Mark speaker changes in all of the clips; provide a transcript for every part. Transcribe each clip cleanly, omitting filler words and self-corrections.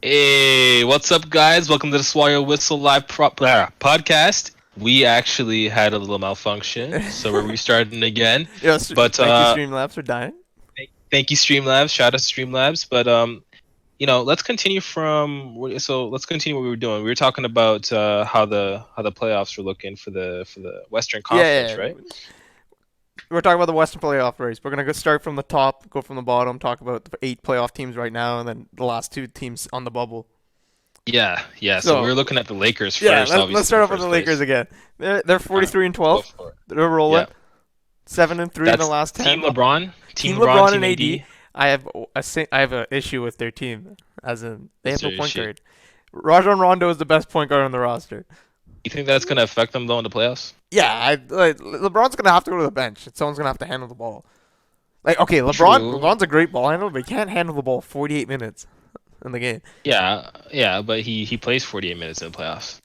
Speaker 1: Hey, what's up, guys? Welcome to the Swallow Whistle Live podcast. We actually had a little malfunction, so we're restarting again.
Speaker 2: Yes,
Speaker 1: But
Speaker 2: thank you, Streamlabs, for dying.
Speaker 1: thank you, Streamlabs. Shout out to Streamlabs. But let's continue let's continue what we were doing. We were talking about how the playoffs were looking for the Western Conference,
Speaker 2: Yeah,
Speaker 1: right?
Speaker 2: we're talking about the Western playoff race. We're gonna go start from the top, go from the bottom, talk about the 8 playoff teams right now, and then the last 2 teams on the bubble.
Speaker 1: Yeah, yeah. So we
Speaker 2: So
Speaker 1: were looking at the Lakers
Speaker 2: yeah,
Speaker 1: first,
Speaker 2: let's
Speaker 1: obviously, in
Speaker 2: start
Speaker 1: the
Speaker 2: off with the
Speaker 1: first
Speaker 2: Lakers
Speaker 1: place.
Speaker 2: again. They're
Speaker 1: All right,
Speaker 2: 43 and
Speaker 1: go
Speaker 2: 12.
Speaker 1: for it.
Speaker 2: They're rolling
Speaker 1: Yeah,
Speaker 2: 7 and 3 in the
Speaker 1: that's
Speaker 2: last
Speaker 1: Team
Speaker 2: 10.
Speaker 1: LeBron,
Speaker 2: Team
Speaker 1: Team LeBron,
Speaker 2: LeBron
Speaker 1: Team
Speaker 2: and AD.
Speaker 1: AD.
Speaker 2: I have a issue with their team, as in they
Speaker 1: What's
Speaker 2: have no
Speaker 1: their
Speaker 2: point
Speaker 1: issue?
Speaker 2: guard. Rajon Rondo is the best point guard on the roster.
Speaker 1: You think that's gonna affect them though in the playoffs?
Speaker 2: Yeah, LeBron's gonna have to go to the bench. Someone's gonna have to handle the ball. Like, okay,
Speaker 1: True.
Speaker 2: LeBron's a great ball handler, but he can't handle the ball 48 minutes in the game.
Speaker 1: Yeah, yeah, but he plays 48 minutes in the playoffs.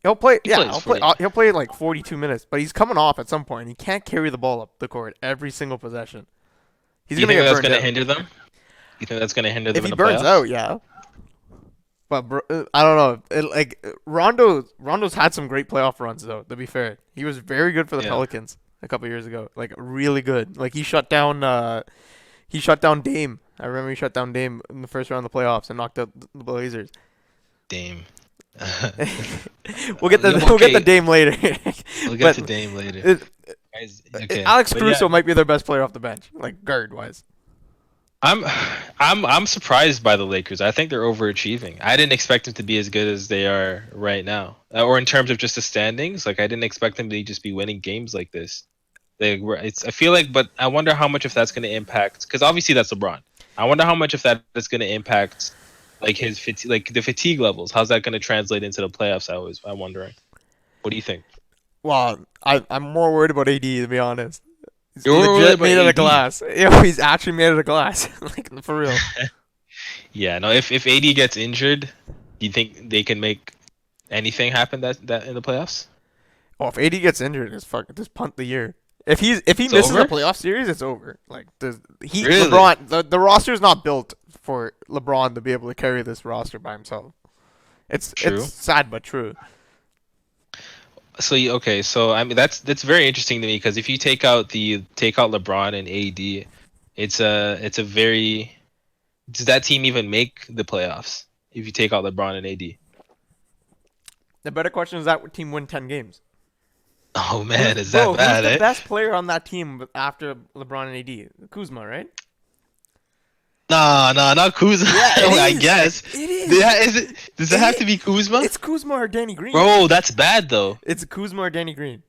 Speaker 2: He'll play,
Speaker 1: He
Speaker 2: yeah,
Speaker 1: plays 40.
Speaker 2: he'll play like 42 minutes, but he's coming off at some point. He can't carry the ball up the court every single possession. He's
Speaker 1: Do you
Speaker 2: gonna
Speaker 1: think
Speaker 2: get
Speaker 1: that's
Speaker 2: burned
Speaker 1: gonna
Speaker 2: out.
Speaker 1: hinder them? You think that's gonna hinder
Speaker 2: If
Speaker 1: them in
Speaker 2: he
Speaker 1: the
Speaker 2: burns
Speaker 1: playoffs?
Speaker 2: out, yeah. But I don't know. Rondo's had some great playoff runs though. To be fair, he was very good for the
Speaker 1: Yeah.
Speaker 2: Pelicans a couple years ago. Like really good. Like he shut down Dame. I remember he shut down Dame in the first round of the playoffs and knocked out the Blazers.
Speaker 1: Dame.
Speaker 2: We'll get the
Speaker 1: Okay,
Speaker 2: Dame later.
Speaker 1: we'll get
Speaker 2: but
Speaker 1: to Dame later.
Speaker 2: it,
Speaker 1: Guys, okay,
Speaker 2: Alex
Speaker 1: but yeah,
Speaker 2: Caruso might be their best player off the bench, like guard wise.
Speaker 1: I'm I'm surprised by the Lakers. I think they're overachieving. I didn't expect them to be as good as they are right now, or in terms of just the standings. Like I didn't expect them to just be winning games like this. I feel like, but I wonder how much of that's going to impact, because obviously that's LeBron. I wonder how much of that is going to impact like his fatigue, like the fatigue levels. How's that going to translate into the playoffs? I'm wondering. What do you think?
Speaker 2: Well, I'm more worried about AD to be honest. He's
Speaker 1: You're worried
Speaker 2: legit
Speaker 1: about
Speaker 2: made out of
Speaker 1: AD.
Speaker 2: glass. Yo, he's actually made out of glass, like for real.
Speaker 1: Yeah, no. If AD gets injured, do you think they can make anything happen that in the playoffs?
Speaker 2: Oh, if AD gets injured, just punt the year. If he
Speaker 1: It's
Speaker 2: misses a
Speaker 1: over.
Speaker 2: playoff series, it's over. Like
Speaker 1: Really?
Speaker 2: the roster is not built for LeBron to be able to carry this roster by himself. It's
Speaker 1: True.
Speaker 2: sad but true.
Speaker 1: So okay, so I mean that's very interesting to me, because if you take out LeBron and AD, it's a very does that team even make the playoffs if you take out LeBron and AD?
Speaker 2: The better question is that team win 10 games.
Speaker 1: Oh man, is that
Speaker 2: Who's
Speaker 1: bad,
Speaker 2: the
Speaker 1: eh?
Speaker 2: best player on that team after LeBron and AD? Kuzma, right?
Speaker 1: Nah, nah, not Kuzma.
Speaker 2: Yeah, it
Speaker 1: I
Speaker 2: is.
Speaker 1: guess.
Speaker 2: It is.
Speaker 1: Yeah, is it? Does it have to be Kuzma?
Speaker 2: It's Kuzma or Danny Green.
Speaker 1: Bro, that's bad though.
Speaker 2: It's Kuzma or Danny Green.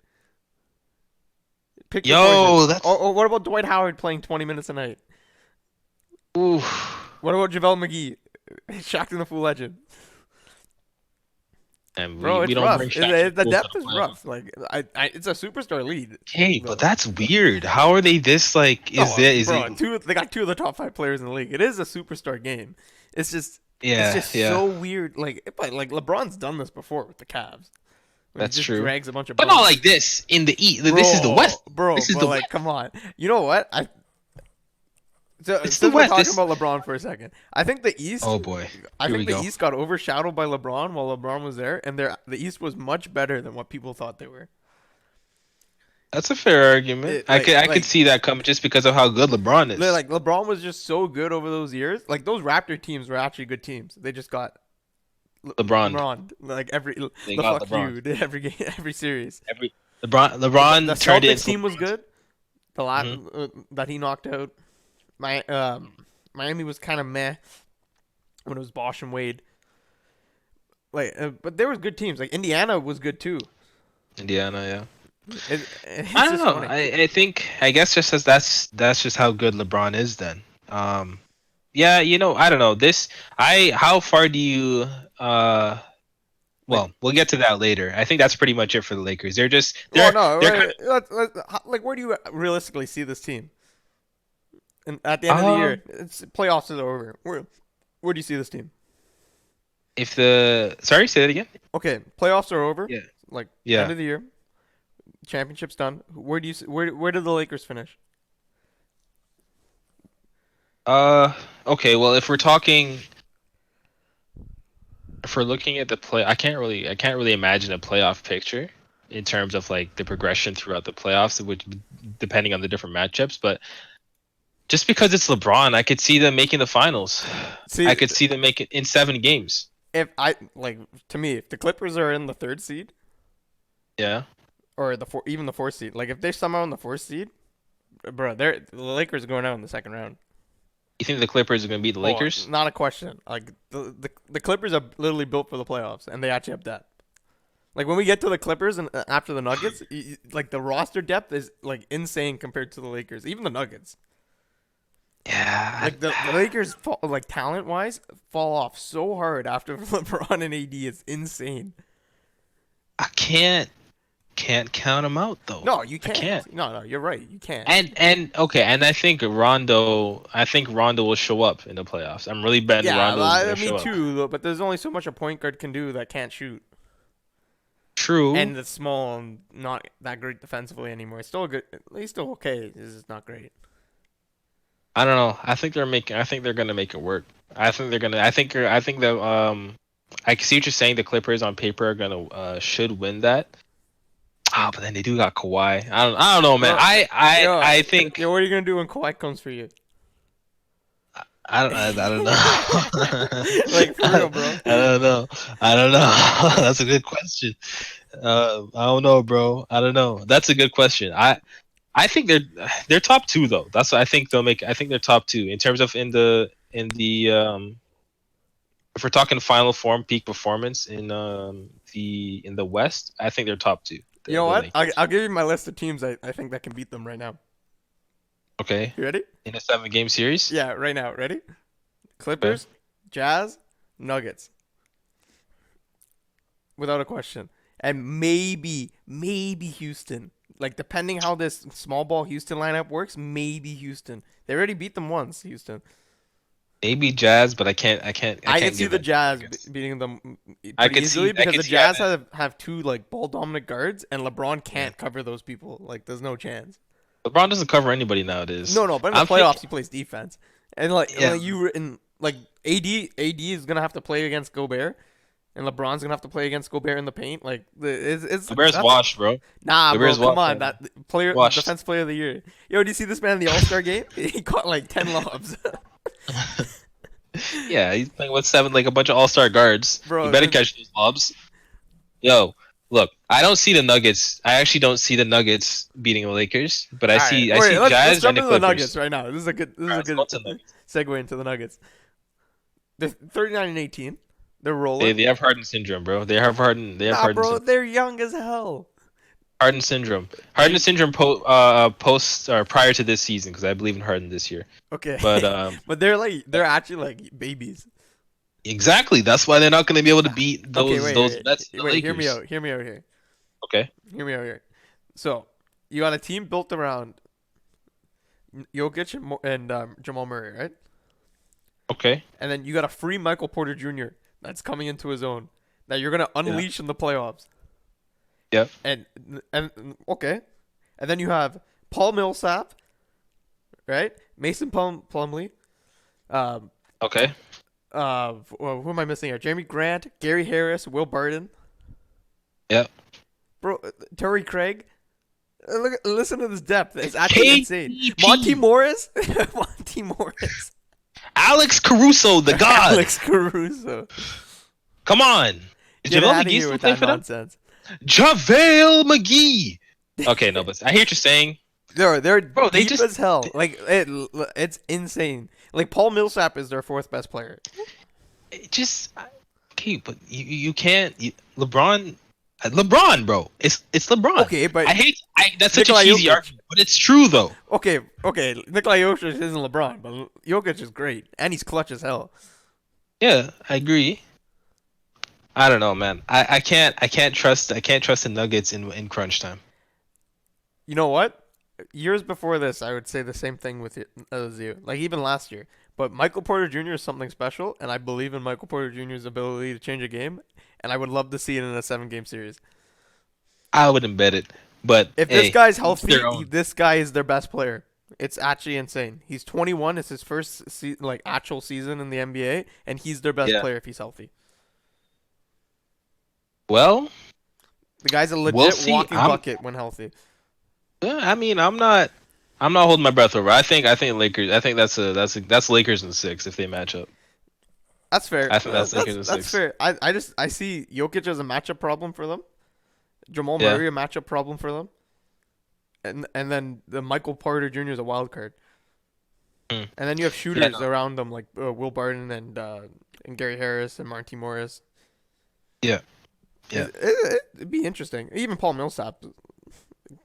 Speaker 2: Pick your poison.
Speaker 1: Yo, that's
Speaker 2: Or what about Dwight Howard playing 20 minutes a night?
Speaker 1: oof.
Speaker 2: What about JaVale McGee? Shaq the Fool Legend.
Speaker 1: And
Speaker 2: Bro,
Speaker 1: we
Speaker 2: it's
Speaker 1: don't
Speaker 2: rough.
Speaker 1: bring Shaq to the
Speaker 2: The
Speaker 1: pool to
Speaker 2: depth
Speaker 1: the
Speaker 2: is
Speaker 1: playoffs.
Speaker 2: rough. Like it's a superstar lead,
Speaker 1: Hey, but
Speaker 2: though.
Speaker 1: that's weird. How are they this like?
Speaker 2: No,
Speaker 1: Is
Speaker 2: bro,
Speaker 1: it?
Speaker 2: they got 2 of the top 5 players in the league. It is a superstar game. It's
Speaker 1: Yeah,
Speaker 2: just
Speaker 1: yeah.
Speaker 2: so weird. Like LeBron's done this before with the Cavs, when he
Speaker 1: That's
Speaker 2: just
Speaker 1: true.
Speaker 2: drags a bunch of
Speaker 1: But not
Speaker 2: bums.
Speaker 1: like this in the East. This is the West. This is
Speaker 2: But
Speaker 1: the
Speaker 2: like,
Speaker 1: West.
Speaker 2: come on. You know what?
Speaker 1: It's the
Speaker 2: Since we're
Speaker 1: West.
Speaker 2: talking
Speaker 1: This.
Speaker 2: about LeBron for a second, I think the East
Speaker 1: Oh boy.
Speaker 2: I
Speaker 1: Here we
Speaker 2: think the
Speaker 1: go.
Speaker 2: East got overshadowed by LeBron while LeBron was there, and the East was much better than what people thought they were.
Speaker 1: That's a fair argument.
Speaker 2: It,
Speaker 1: I could see that come just because of how good LeBron is.
Speaker 2: like LeBron was just so good over those years. Like those Raptor teams were actually good teams. They just got
Speaker 1: LeBron.
Speaker 2: LeBron like every
Speaker 1: They
Speaker 2: the
Speaker 1: got
Speaker 2: fuck
Speaker 1: LeBron.
Speaker 2: you did every game every series.
Speaker 1: Every LeBron.
Speaker 2: The
Speaker 1: LeBron turned it
Speaker 2: Celtics
Speaker 1: into
Speaker 2: team was
Speaker 1: LeBron's.
Speaker 2: good. The lot
Speaker 1: Mhm.
Speaker 2: that he knocked out. My Miami was kind of meh when it was Bosch and Wade. But there was good teams. Like Indiana was good too.
Speaker 1: Indiana. Yeah.
Speaker 2: It's
Speaker 1: I don't
Speaker 2: just
Speaker 1: know.
Speaker 2: funny.
Speaker 1: I think I guess just as that's just how good LeBron is then. Yeah, I don't know. How far do you
Speaker 2: Like,
Speaker 1: well, we'll get to that later. I think that's pretty much it for the Lakers.
Speaker 2: well, no,
Speaker 1: they're kind
Speaker 2: like where do you realistically see this team? And at the
Speaker 1: of
Speaker 2: end of the year, it's playoffs is over. Where do you see this team?
Speaker 1: if the sorry, say that again?
Speaker 2: Okay, playoffs are over.
Speaker 1: Yeah.
Speaker 2: Like end
Speaker 1: Yeah.
Speaker 2: of the year, championship's done. Where did the Lakers finish?
Speaker 1: Okay, well, if we're talking if we're looking at the play, I can't really imagine a playoff picture in terms of like the progression throughout the playoffs, which depending on the different matchups. But just because it's LeBron, I could see them making the finals. I
Speaker 2: See,
Speaker 1: could see them make it in 7 games.
Speaker 2: if I like to me, if the Clippers are in the third seed
Speaker 1: Yeah.
Speaker 2: or even the fourth seed, like if they're somehow in the fourth seed, bro, the Lakers are going out in the second round.
Speaker 1: You think the Clippers are going to beat the
Speaker 2: Oh,
Speaker 1: Lakers?
Speaker 2: not a question. Like the Clippers are literally built for the playoffs, and they actually have depth. Like when we get to the Clippers and after the Nuggets, like the roster depth is like insane compared to the Lakers, even the Nuggets.
Speaker 1: Yeah.
Speaker 2: Like the Lakers, like talent wise, fall off so hard after LeBron and AD. It's insane.
Speaker 1: I can't count them out though.
Speaker 2: No, you
Speaker 1: I
Speaker 2: can't.
Speaker 1: can't.
Speaker 2: No, you're right. You can't.
Speaker 1: And okay, and I think Rondo will show up in the playoffs. I'm really betting
Speaker 2: Yeah,
Speaker 1: Rondo is going to
Speaker 2: me
Speaker 1: show up.
Speaker 2: too. But there's only so much a point guard can do that can't shoot,
Speaker 1: True.
Speaker 2: and it's small and not that great defensively anymore. It's still good. He's still okay. It's just not great.
Speaker 1: I don't know. I think they're gonna make it work. I think they're gonna. I think that I see what you're saying. The Clippers on paper are gonna should win that. Ah, but then they do got Kawhi. I don't know, man.
Speaker 2: Well,
Speaker 1: I think
Speaker 2: Yo, what are you gonna do when Kawhi comes for you?
Speaker 1: I don't know.
Speaker 2: Like for real, bro.
Speaker 1: I don't know. I don't know. That's a good question. I don't know, bro. I don't know. That's a good question. I think they're top two though. That's what I think they'll make. I think they're top two in terms of in the if we're talking final form, peak performance in the West. I think they're top two.
Speaker 2: You know
Speaker 1: The
Speaker 2: what?
Speaker 1: Lakers.
Speaker 2: I'll give you my list of teams I think that can beat them right now.
Speaker 1: Okay,
Speaker 2: You ready?
Speaker 1: in a 7 game series.
Speaker 2: Yeah, right now. Ready? Clippers, Jazz, Nuggets. Without a question. And maybe Houston. Like depending how this small ball Houston lineup works, maybe Houston. They already beat them once, Houston.
Speaker 1: Maybe Jazz, but I can't. I can't. I
Speaker 2: I
Speaker 1: can't
Speaker 2: can see
Speaker 1: give
Speaker 2: the
Speaker 1: it.
Speaker 2: Jazz
Speaker 1: Nuggets.
Speaker 2: beating them
Speaker 1: I
Speaker 2: pretty
Speaker 1: could
Speaker 2: easily
Speaker 1: see. I
Speaker 2: because
Speaker 1: could
Speaker 2: the
Speaker 1: see.
Speaker 2: Jazz have two like ball dominant guards and LeBron
Speaker 1: Yeah.
Speaker 2: can't cover those people. Like there's no chance.
Speaker 1: LeBron doesn't cover anybody nowadays.
Speaker 2: No, but in the
Speaker 1: I'm
Speaker 2: playoffs
Speaker 1: thinking,
Speaker 2: he plays defense. And like,
Speaker 1: yeah,
Speaker 2: like AD is gonna have to play against Gobert, and LeBron's gonna have to play against Gobert in the paint. Like it's
Speaker 1: Gobert's
Speaker 2: that's-
Speaker 1: washed, bro.
Speaker 2: Nah, bro,
Speaker 1: Gobert's
Speaker 2: come
Speaker 1: washed.
Speaker 2: on, that player
Speaker 1: Washed.
Speaker 2: defense player of the year. Yo, do you see this man in the All Star game? He caught like 10 lobs,
Speaker 1: Yeah, he's playing with seven, like a bunch of all-star guards.
Speaker 2: bro.
Speaker 1: You better catch those lobs. Yo, look, I don't see the Nuggets. I actually don't see the Nuggets beating the Lakers, but I see
Speaker 2: Alright, wait,
Speaker 1: Jazz
Speaker 2: let's
Speaker 1: and
Speaker 2: jump
Speaker 1: the
Speaker 2: into the
Speaker 1: Clippers.
Speaker 2: Nuggets right now. This is a good
Speaker 1: Alright, let's go to the Nuggets.
Speaker 2: segue into the Nuggets. They're 39-18. They're
Speaker 1: They,
Speaker 2: rolling.
Speaker 1: they have Harden syndrome, bro. They have Harden. They have
Speaker 2: Nah,
Speaker 1: Harden
Speaker 2: bro,
Speaker 1: syndrome.
Speaker 2: they're young as hell.
Speaker 1: Harden syndrome. Harden syndrome post or prior to this season because I believe in Harden this year.
Speaker 2: Okay,
Speaker 1: But
Speaker 2: but they're actually like babies.
Speaker 1: exactly, that's why they're not going to be able to beat
Speaker 2: Okay,
Speaker 1: those Nets. The
Speaker 2: wait. Hear
Speaker 1: Lakers.
Speaker 2: me out. Hear me out here.
Speaker 1: Okay.
Speaker 2: Hear me out here. So you got a team built around Jokic and Jamal Murray, right?
Speaker 1: Okay.
Speaker 2: And then you got a free Michael Porter Jr. that's coming into his own that you're gonna unleash in the playoffs.
Speaker 1: Yep.
Speaker 2: And okay, and then you have Paul Millsap, right? Mason Plumlee.
Speaker 1: Okay.
Speaker 2: Who am I missing here? Jeremy Grant, Gary Harris, Will Barton.
Speaker 1: Yep.
Speaker 2: Bro, Torrey Craig. Listen to this depth. It's actually insane.
Speaker 1: KDP.
Speaker 2: Monty Morris. Monty Morris.
Speaker 1: Alex Caruso, the god.
Speaker 2: Alex Caruso.
Speaker 1: Come on. Is
Speaker 2: Get
Speaker 1: JaVale
Speaker 2: out of
Speaker 1: McGee
Speaker 2: here
Speaker 1: still
Speaker 2: with
Speaker 1: playing
Speaker 2: that
Speaker 1: for them?
Speaker 2: nonsense.
Speaker 1: JaVale McGee. Okay, no, but I hear what you're saying.
Speaker 2: They're
Speaker 1: Bro, they
Speaker 2: deep
Speaker 1: just-
Speaker 2: as hell. Like it's insane. Like Paul Millsap is their fourth best player.
Speaker 1: It just okay, but you can't. LeBron, bro. It's LeBron.
Speaker 2: Okay, but
Speaker 1: That's such
Speaker 2: Nikola
Speaker 1: a cheesy
Speaker 2: Jokic.
Speaker 1: argument, but it's true though.
Speaker 2: okay. Nikola Jokic isn't LeBron, but Jokic is great and he's clutch as hell.
Speaker 1: Yeah, I agree. I don't know, man. I can't trust the Nuggets in crunch time.
Speaker 2: You know what? Years before this, I would say the same thing with it as you. Like even last year. But Michael Porter Jr. is something special, and I believe in Michael Porter Jr.'s ability to change a game, and I would love to see it in a 7-game series.
Speaker 1: I wouldn't bet it, but
Speaker 2: If
Speaker 1: hey,
Speaker 2: this guy's
Speaker 1: each
Speaker 2: healthy,
Speaker 1: their own.
Speaker 2: this guy is their best player. It's actually insane. He's 21. It's his first actual season in the NBA, and he's their best
Speaker 1: Yeah.
Speaker 2: player if he's healthy.
Speaker 1: Well,
Speaker 2: The guy's a
Speaker 1: we'll
Speaker 2: legit
Speaker 1: see.
Speaker 2: walking bucket when healthy.
Speaker 1: I mean, I'm not holding my breath over. I think Lakers. I think that's Lakers in six if they match up.
Speaker 2: That's fair.
Speaker 1: I think that's Lakers in
Speaker 2: That's
Speaker 1: six.
Speaker 2: fair. I see Jokic as a matchup problem for them. Jamal
Speaker 1: Yeah.
Speaker 2: Murray a matchup problem for them. And then the Michael Porter Jr. is a wild card.
Speaker 1: Hmm.
Speaker 2: And then you have
Speaker 1: Yeah.
Speaker 2: shooters
Speaker 1: No.
Speaker 2: around them like Will Barton and Gary Harris and Marty Morris.
Speaker 1: Yeah. Yeah.
Speaker 2: It'd be interesting. Even Paul Millsap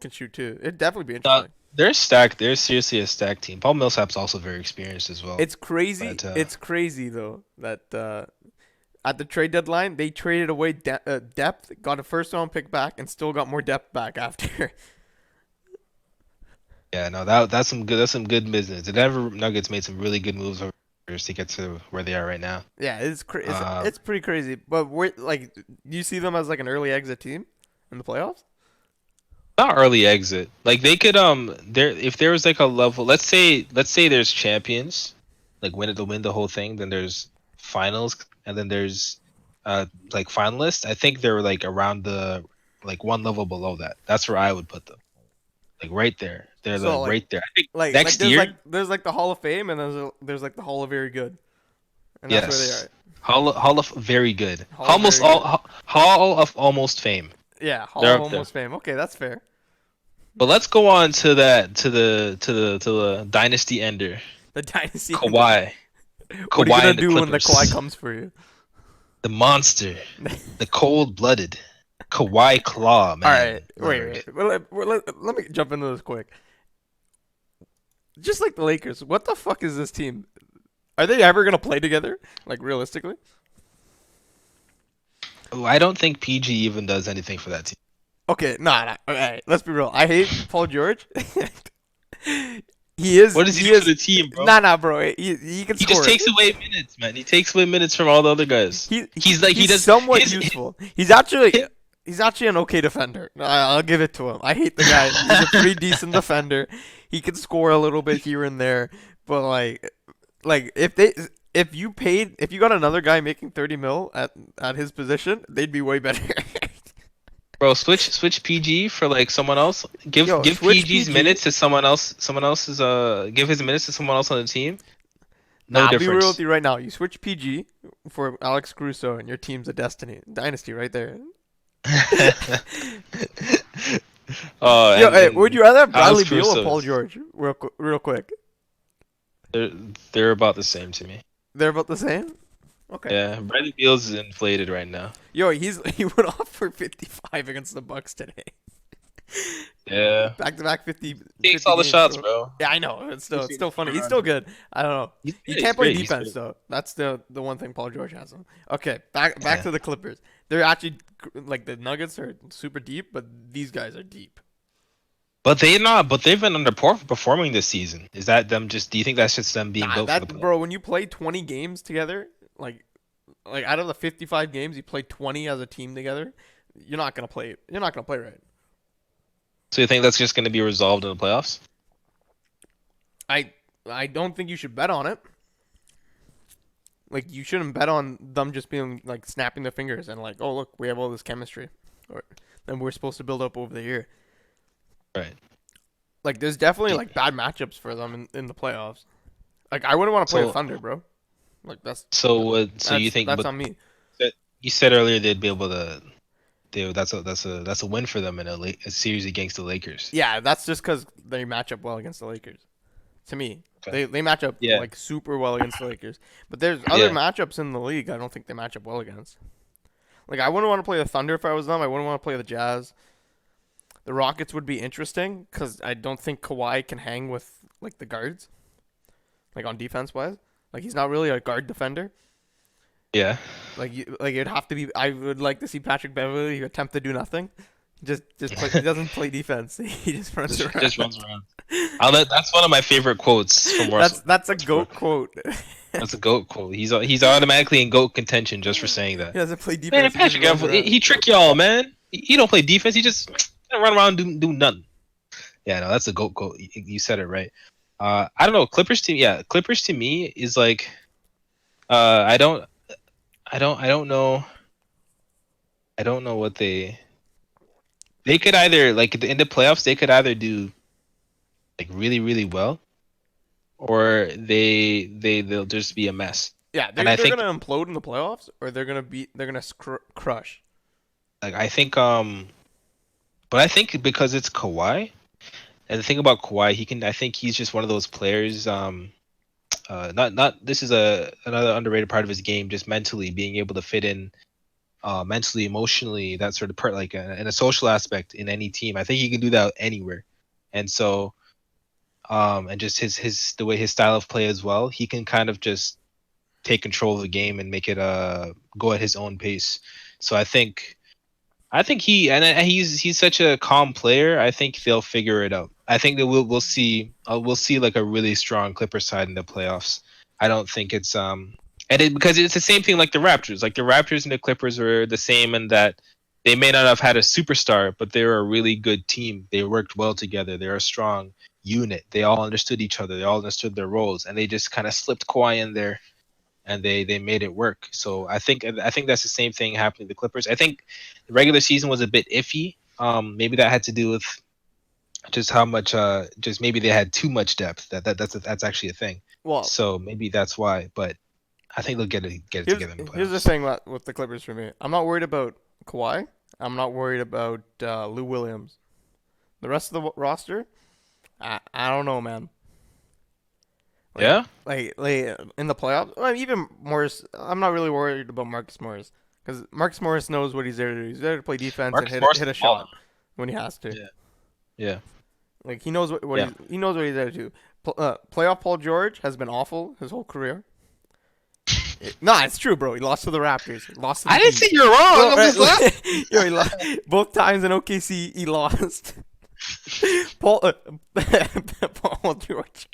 Speaker 2: can shoot too. It'd definitely be
Speaker 1: Uh,
Speaker 2: interesting.
Speaker 1: they're stacked. They're seriously a stacked team. Paul Millsap's also very experienced as well.
Speaker 2: It's crazy.
Speaker 1: But
Speaker 2: It's crazy though that at the trade deadline they traded away depth, got a first round pick back, and still got more depth back after.
Speaker 1: yeah, no, that's some good business. The Denver Nuggets made some really good moves over the years to get to where they are right now.
Speaker 2: Yeah,
Speaker 1: Uh,
Speaker 2: it's pretty crazy. But we're like, do you see them as like an early exit team in the playoffs?
Speaker 1: Not early exit. Like they could there if there was like a level. Let's say there's champions, like win the whole thing. Then there's finals, and then there's like finalists. I think they're like around the like one level below that. That's where I would put them. Like right there. They're
Speaker 2: So
Speaker 1: like right there. I think
Speaker 2: like
Speaker 1: next year.
Speaker 2: there's like the Hall of Fame and there's like the Hall of Very Good, and that's where they
Speaker 1: Yes.
Speaker 2: are.
Speaker 1: Hall of very good.
Speaker 2: Hall of
Speaker 1: Almost
Speaker 2: Very
Speaker 1: all
Speaker 2: Good.
Speaker 1: Hall of almost fame.
Speaker 2: Yeah, Hall
Speaker 1: They're
Speaker 2: of
Speaker 1: up there.
Speaker 2: Almost Fame. Okay, that's fair.
Speaker 1: But let's go on to the dynasty ender.
Speaker 2: The dynasty.
Speaker 1: Kawhi.
Speaker 2: What are you
Speaker 1: Kawhi
Speaker 2: gonna
Speaker 1: and the
Speaker 2: do when the
Speaker 1: Clippers.
Speaker 2: Kawhi comes for you?
Speaker 1: The monster. The cold-blooded. Kawhi Claw, man.
Speaker 2: All right, wait. Well, let me jump into this quick. Just like the Lakers, what the fuck is this team? Are they ever gonna play together? Like realistically?
Speaker 1: Oh, I don't think PG even does anything for that team.
Speaker 2: Okay, nah. All right, let's be real. I hate Paul George. He is.
Speaker 1: What does he
Speaker 2: He
Speaker 1: do
Speaker 2: is.
Speaker 1: for the team, bro?
Speaker 2: Nah, bro. He can
Speaker 1: He
Speaker 2: score.
Speaker 1: just takes away minutes, man. He takes away minutes from all the other guys. He's like he does
Speaker 2: somewhat
Speaker 1: his-
Speaker 2: useful. He's actually an okay defender. I'll give it to him. I hate the guy. He's a pretty decent defender. He can score a little bit here and there, but like if you got another guy making 30 mil at his position, they'd be way better.
Speaker 1: Bro, switch PG for like someone else. Give
Speaker 2: Switch
Speaker 1: PG's
Speaker 2: PG.
Speaker 1: minutes to someone else. Someone else's give his minutes to someone else on the team. No
Speaker 2: Nah, I'll be real
Speaker 1: difference.
Speaker 2: with you right now. You switch PG for Alex Caruso, and your team's a dynasty right there.
Speaker 1: Oh,
Speaker 2: Yo, hey, would you rather have Bradley
Speaker 1: Alex
Speaker 2: Beal or
Speaker 1: Caruso
Speaker 2: Paul
Speaker 1: is-
Speaker 2: George? Real quick.
Speaker 1: they're about the same to me.
Speaker 2: They're about the same. Okay.
Speaker 1: Yeah, Bradley Beal's is inflated right now.
Speaker 2: Yo, he went off for 55 against the Bucks today.
Speaker 1: Yeah,
Speaker 2: Back to back 50.
Speaker 1: he takes
Speaker 2: 50
Speaker 1: all the
Speaker 2: games,
Speaker 1: shots,
Speaker 2: bro.
Speaker 1: bro.
Speaker 2: Yeah, I know. It's
Speaker 1: He's
Speaker 2: still funny. He's
Speaker 1: around.
Speaker 2: still good. I don't know.
Speaker 1: He's
Speaker 2: He
Speaker 1: good,
Speaker 2: can't
Speaker 1: he's
Speaker 2: play
Speaker 1: great, he's
Speaker 2: defense
Speaker 1: great.
Speaker 2: though. That's the one thing Paul George has him. Okay, back
Speaker 1: Yeah.
Speaker 2: to the Clippers. They're actually like the Nuggets are super deep, but these guys are deep.
Speaker 1: But they've been underperforming this season. Is that them? Just do you think that's just them being
Speaker 2: Nah,
Speaker 1: built for the
Speaker 2: that
Speaker 1: playoffs?
Speaker 2: bro, when you play 20 games together, like out of the 55 games, you play 20 as a team together. You're not gonna play. You're not gonna play right.
Speaker 1: So you think that's just going to be resolved in the playoffs?
Speaker 2: I don't think you should bet on it. Like you shouldn't bet on them just being like snapping their fingers and like, oh look, we have all this chemistry, or then we're supposed to build up over the year.
Speaker 1: Right.
Speaker 2: Like there's definitely like bad matchups for them in the playoffs. Like I wouldn't want to play
Speaker 1: So-
Speaker 2: the Thunder, bro. Like that's
Speaker 1: So you think?
Speaker 2: that's
Speaker 1: But
Speaker 2: on me.
Speaker 1: you said earlier they'd be able to. That's a win for them in a series against the Lakers.
Speaker 2: Yeah, that's just because they match up well against the Lakers. To me,
Speaker 1: Okay.
Speaker 2: they match up
Speaker 1: Yeah.
Speaker 2: like super well against the Lakers. But there's other
Speaker 1: Yeah.
Speaker 2: matchups in the league I don't think they match up well against. Like I wouldn't want to play the Thunder if I was them. I wouldn't want to play the Jazz. The Rockets would be interesting because I don't think Kawhi can hang with like the guards, like on defense wise. Like he's not really a guard defender.
Speaker 1: Yeah.
Speaker 2: Like it'd have to be. I would like to see Patrick Beverly attempt to do nothing. He doesn't play defense. He just runs around.
Speaker 1: Just runs around. That's one of my favorite quotes from Russell.
Speaker 2: That's a goat quote.
Speaker 1: That's a goat quote. He's automatically in goat contention just for saying that.
Speaker 2: He doesn't play defense.
Speaker 1: Man,
Speaker 2: he just
Speaker 1: Patrick
Speaker 2: runs
Speaker 1: Beverly,
Speaker 2: around.
Speaker 1: he trick y'all, man. He don't play defense. He just run around and do nothing. Yeah, no, that's a goat quote. You said it right. I don't know. Clippers team. Yeah, Clippers to me is like, I don't know. I don't know what they could either like in the playoffs they could either do like really really well or they'll just be a mess.
Speaker 2: Yeah,
Speaker 1: And
Speaker 2: they're
Speaker 1: I
Speaker 2: either
Speaker 1: think
Speaker 2: gonna implode in the playoffs or they're gonna crush.
Speaker 1: like I think but I think because it's Kawhi and the thing about Kawhi he can I think he's just one of those players not this is a another underrated part of his game just mentally being able to fit in mentally emotionally that sort of part like in a social aspect in any team. I think he can do that anywhere. And so and just his the way his style of play as well, he can kind of just take control of the game and make it go at his own pace. So I think he's such a calm player. I think they'll figure it out. I think that we'll see like a really strong Clippers side in the playoffs. I don't think it's and it because it's the same thing like the Raptors. Like the Raptors and the Clippers were the same in that they may not have had a superstar, but they were a really good team. They worked well together. They're a strong unit. They all understood each other. They all understood their roles, and they just kind of slipped Kawhi in there and they made it work. So I think that's the same thing happening to the Clippers. I think the regular season was a bit iffy. Maybe that had to do with just how much just maybe they had too much depth. That's actually a thing.
Speaker 2: Well,
Speaker 1: So maybe that's why. But I think they'll get it together in the
Speaker 2: here's the
Speaker 1: playoffs.
Speaker 2: thing with the Clippers for me. I'm not worried about Kawhi. I'm not worried about Lou Williams. The rest of the roster, I don't know, man. Like,
Speaker 1: Yeah,
Speaker 2: like in the playoffs, well, even Morris. I'm not really worried about Marcus Morris because Marcus Morris knows what he's there to do. He's there to play defense and
Speaker 1: Marcus Morris
Speaker 2: hit
Speaker 1: is
Speaker 2: a
Speaker 1: balling.
Speaker 2: shot when he has to.
Speaker 1: Yeah, yeah,
Speaker 2: Like he knows what
Speaker 1: yeah.
Speaker 2: he knows what he's there to do. Playoff Paul George has been awful his whole career. Nah, it's true, bro. He lost to the Raptors. He lost to the
Speaker 1: I didn't
Speaker 2: Heat.
Speaker 1: say you're wrong.
Speaker 2: Bro,
Speaker 1: I'm just laughing.
Speaker 2: yo, he lost both times in OKC. He lost. Paul Paul George.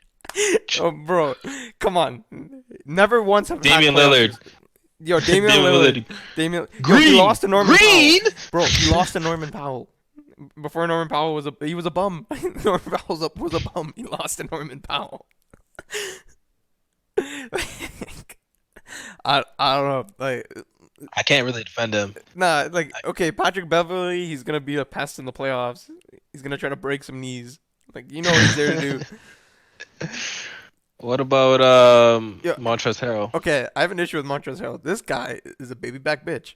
Speaker 2: Oh, bro, come on. Never once have had
Speaker 1: Damian
Speaker 2: playoff
Speaker 1: Lillard.
Speaker 2: series. Yo, Damian
Speaker 1: Damian
Speaker 2: Lillard.
Speaker 1: Lillard.
Speaker 2: Damian. Yo, he
Speaker 1: Green.
Speaker 2: lost to Norman
Speaker 1: Green.
Speaker 2: Powell. Bro, he lost to Norman Powell. Before Norman Powell was a bum. Norman Powell was a bum. He lost to Norman Powell. I don't know. Like
Speaker 1: I can't really defend him.
Speaker 2: nah, like okay, Patrick Beverly, he's gonna be a pest in the playoffs. He's gonna try to break some knees. Like you know what he's there to do.
Speaker 1: What about
Speaker 2: Yeah.
Speaker 1: Montrezl Harrell?
Speaker 2: Okay, I have an issue with Montrezl Harrell. This guy is a baby back bitch.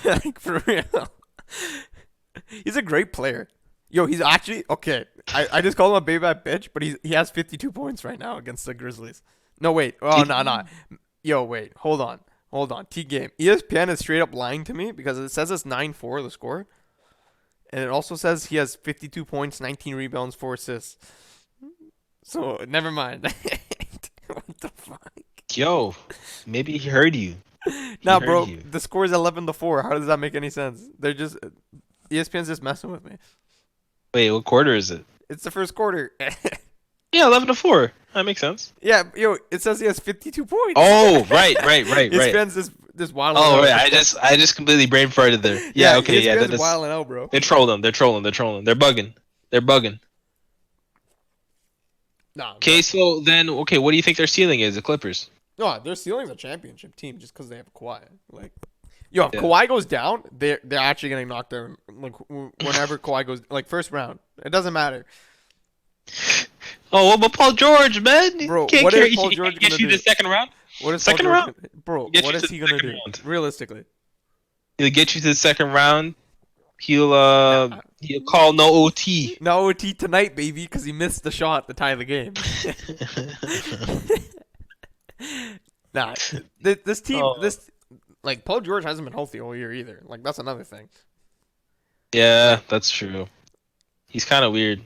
Speaker 2: Like for real. He's a great player. Yo, he's actually okay. I just call him a baby back bitch, but he has 52 points right now against the Grizzlies. No wait. Oh no. Yo, wait. Hold on. Hold on. T game. ESPN is straight up lying to me because it says it's 9-4 the score. And it also says he has 52 points, 19 rebounds, 4 assists. So, never mind. What the fuck?
Speaker 1: Yo, maybe he heard you. He
Speaker 2: Nah,
Speaker 1: heard
Speaker 2: bro,
Speaker 1: you.
Speaker 2: the score is 11-4. How does that make any sense? They're just ESPN's just messing with me.
Speaker 1: Wait, what quarter is it?
Speaker 2: It's the first quarter.
Speaker 1: Yeah, 11-4. That makes sense.
Speaker 2: Yeah, yo, it says he has 52 points.
Speaker 1: Oh, right.
Speaker 2: ESPN's just wilding
Speaker 1: Oh,
Speaker 2: out.
Speaker 1: right. I just completely brain farted there. Yeah, okay, yeah.
Speaker 2: ESPN's wilding out, bro.
Speaker 1: They're trolling. They're trolling. They're bugging. They're bugging.
Speaker 2: Nah,
Speaker 1: Okay, so then, okay, what do you think their ceiling is? The Clippers.
Speaker 2: no, their ceiling's a championship team just because they have Kawhi. Like, yo, if
Speaker 1: Yeah.
Speaker 2: Kawhi goes down, they're actually getting knocked down. Like whenever Kawhi goes, like first round, it doesn't matter,
Speaker 1: Oh, what about Paul George, man?
Speaker 2: bro.
Speaker 1: Can't
Speaker 2: What
Speaker 1: carry,
Speaker 2: is Paul
Speaker 1: he
Speaker 2: George
Speaker 1: can't get
Speaker 2: gonna
Speaker 1: you
Speaker 2: do?
Speaker 1: the second round.
Speaker 2: What is
Speaker 1: Second
Speaker 2: Paul George
Speaker 1: round.
Speaker 2: bro?
Speaker 1: Get
Speaker 2: What
Speaker 1: you
Speaker 2: is
Speaker 1: to
Speaker 2: he
Speaker 1: the
Speaker 2: gonna
Speaker 1: second
Speaker 2: do?
Speaker 1: round.
Speaker 2: Realistically,
Speaker 1: He'll get you to the second round. He'll
Speaker 2: nah,
Speaker 1: he'll call no OT.
Speaker 2: no OT tonight, baby, because he missed the shot to tie the game. Nah, this team,
Speaker 1: Oh.
Speaker 2: this like Paul George hasn't been healthy all year either. Like that's another thing,
Speaker 1: Yeah, that's true. He's kind of weird.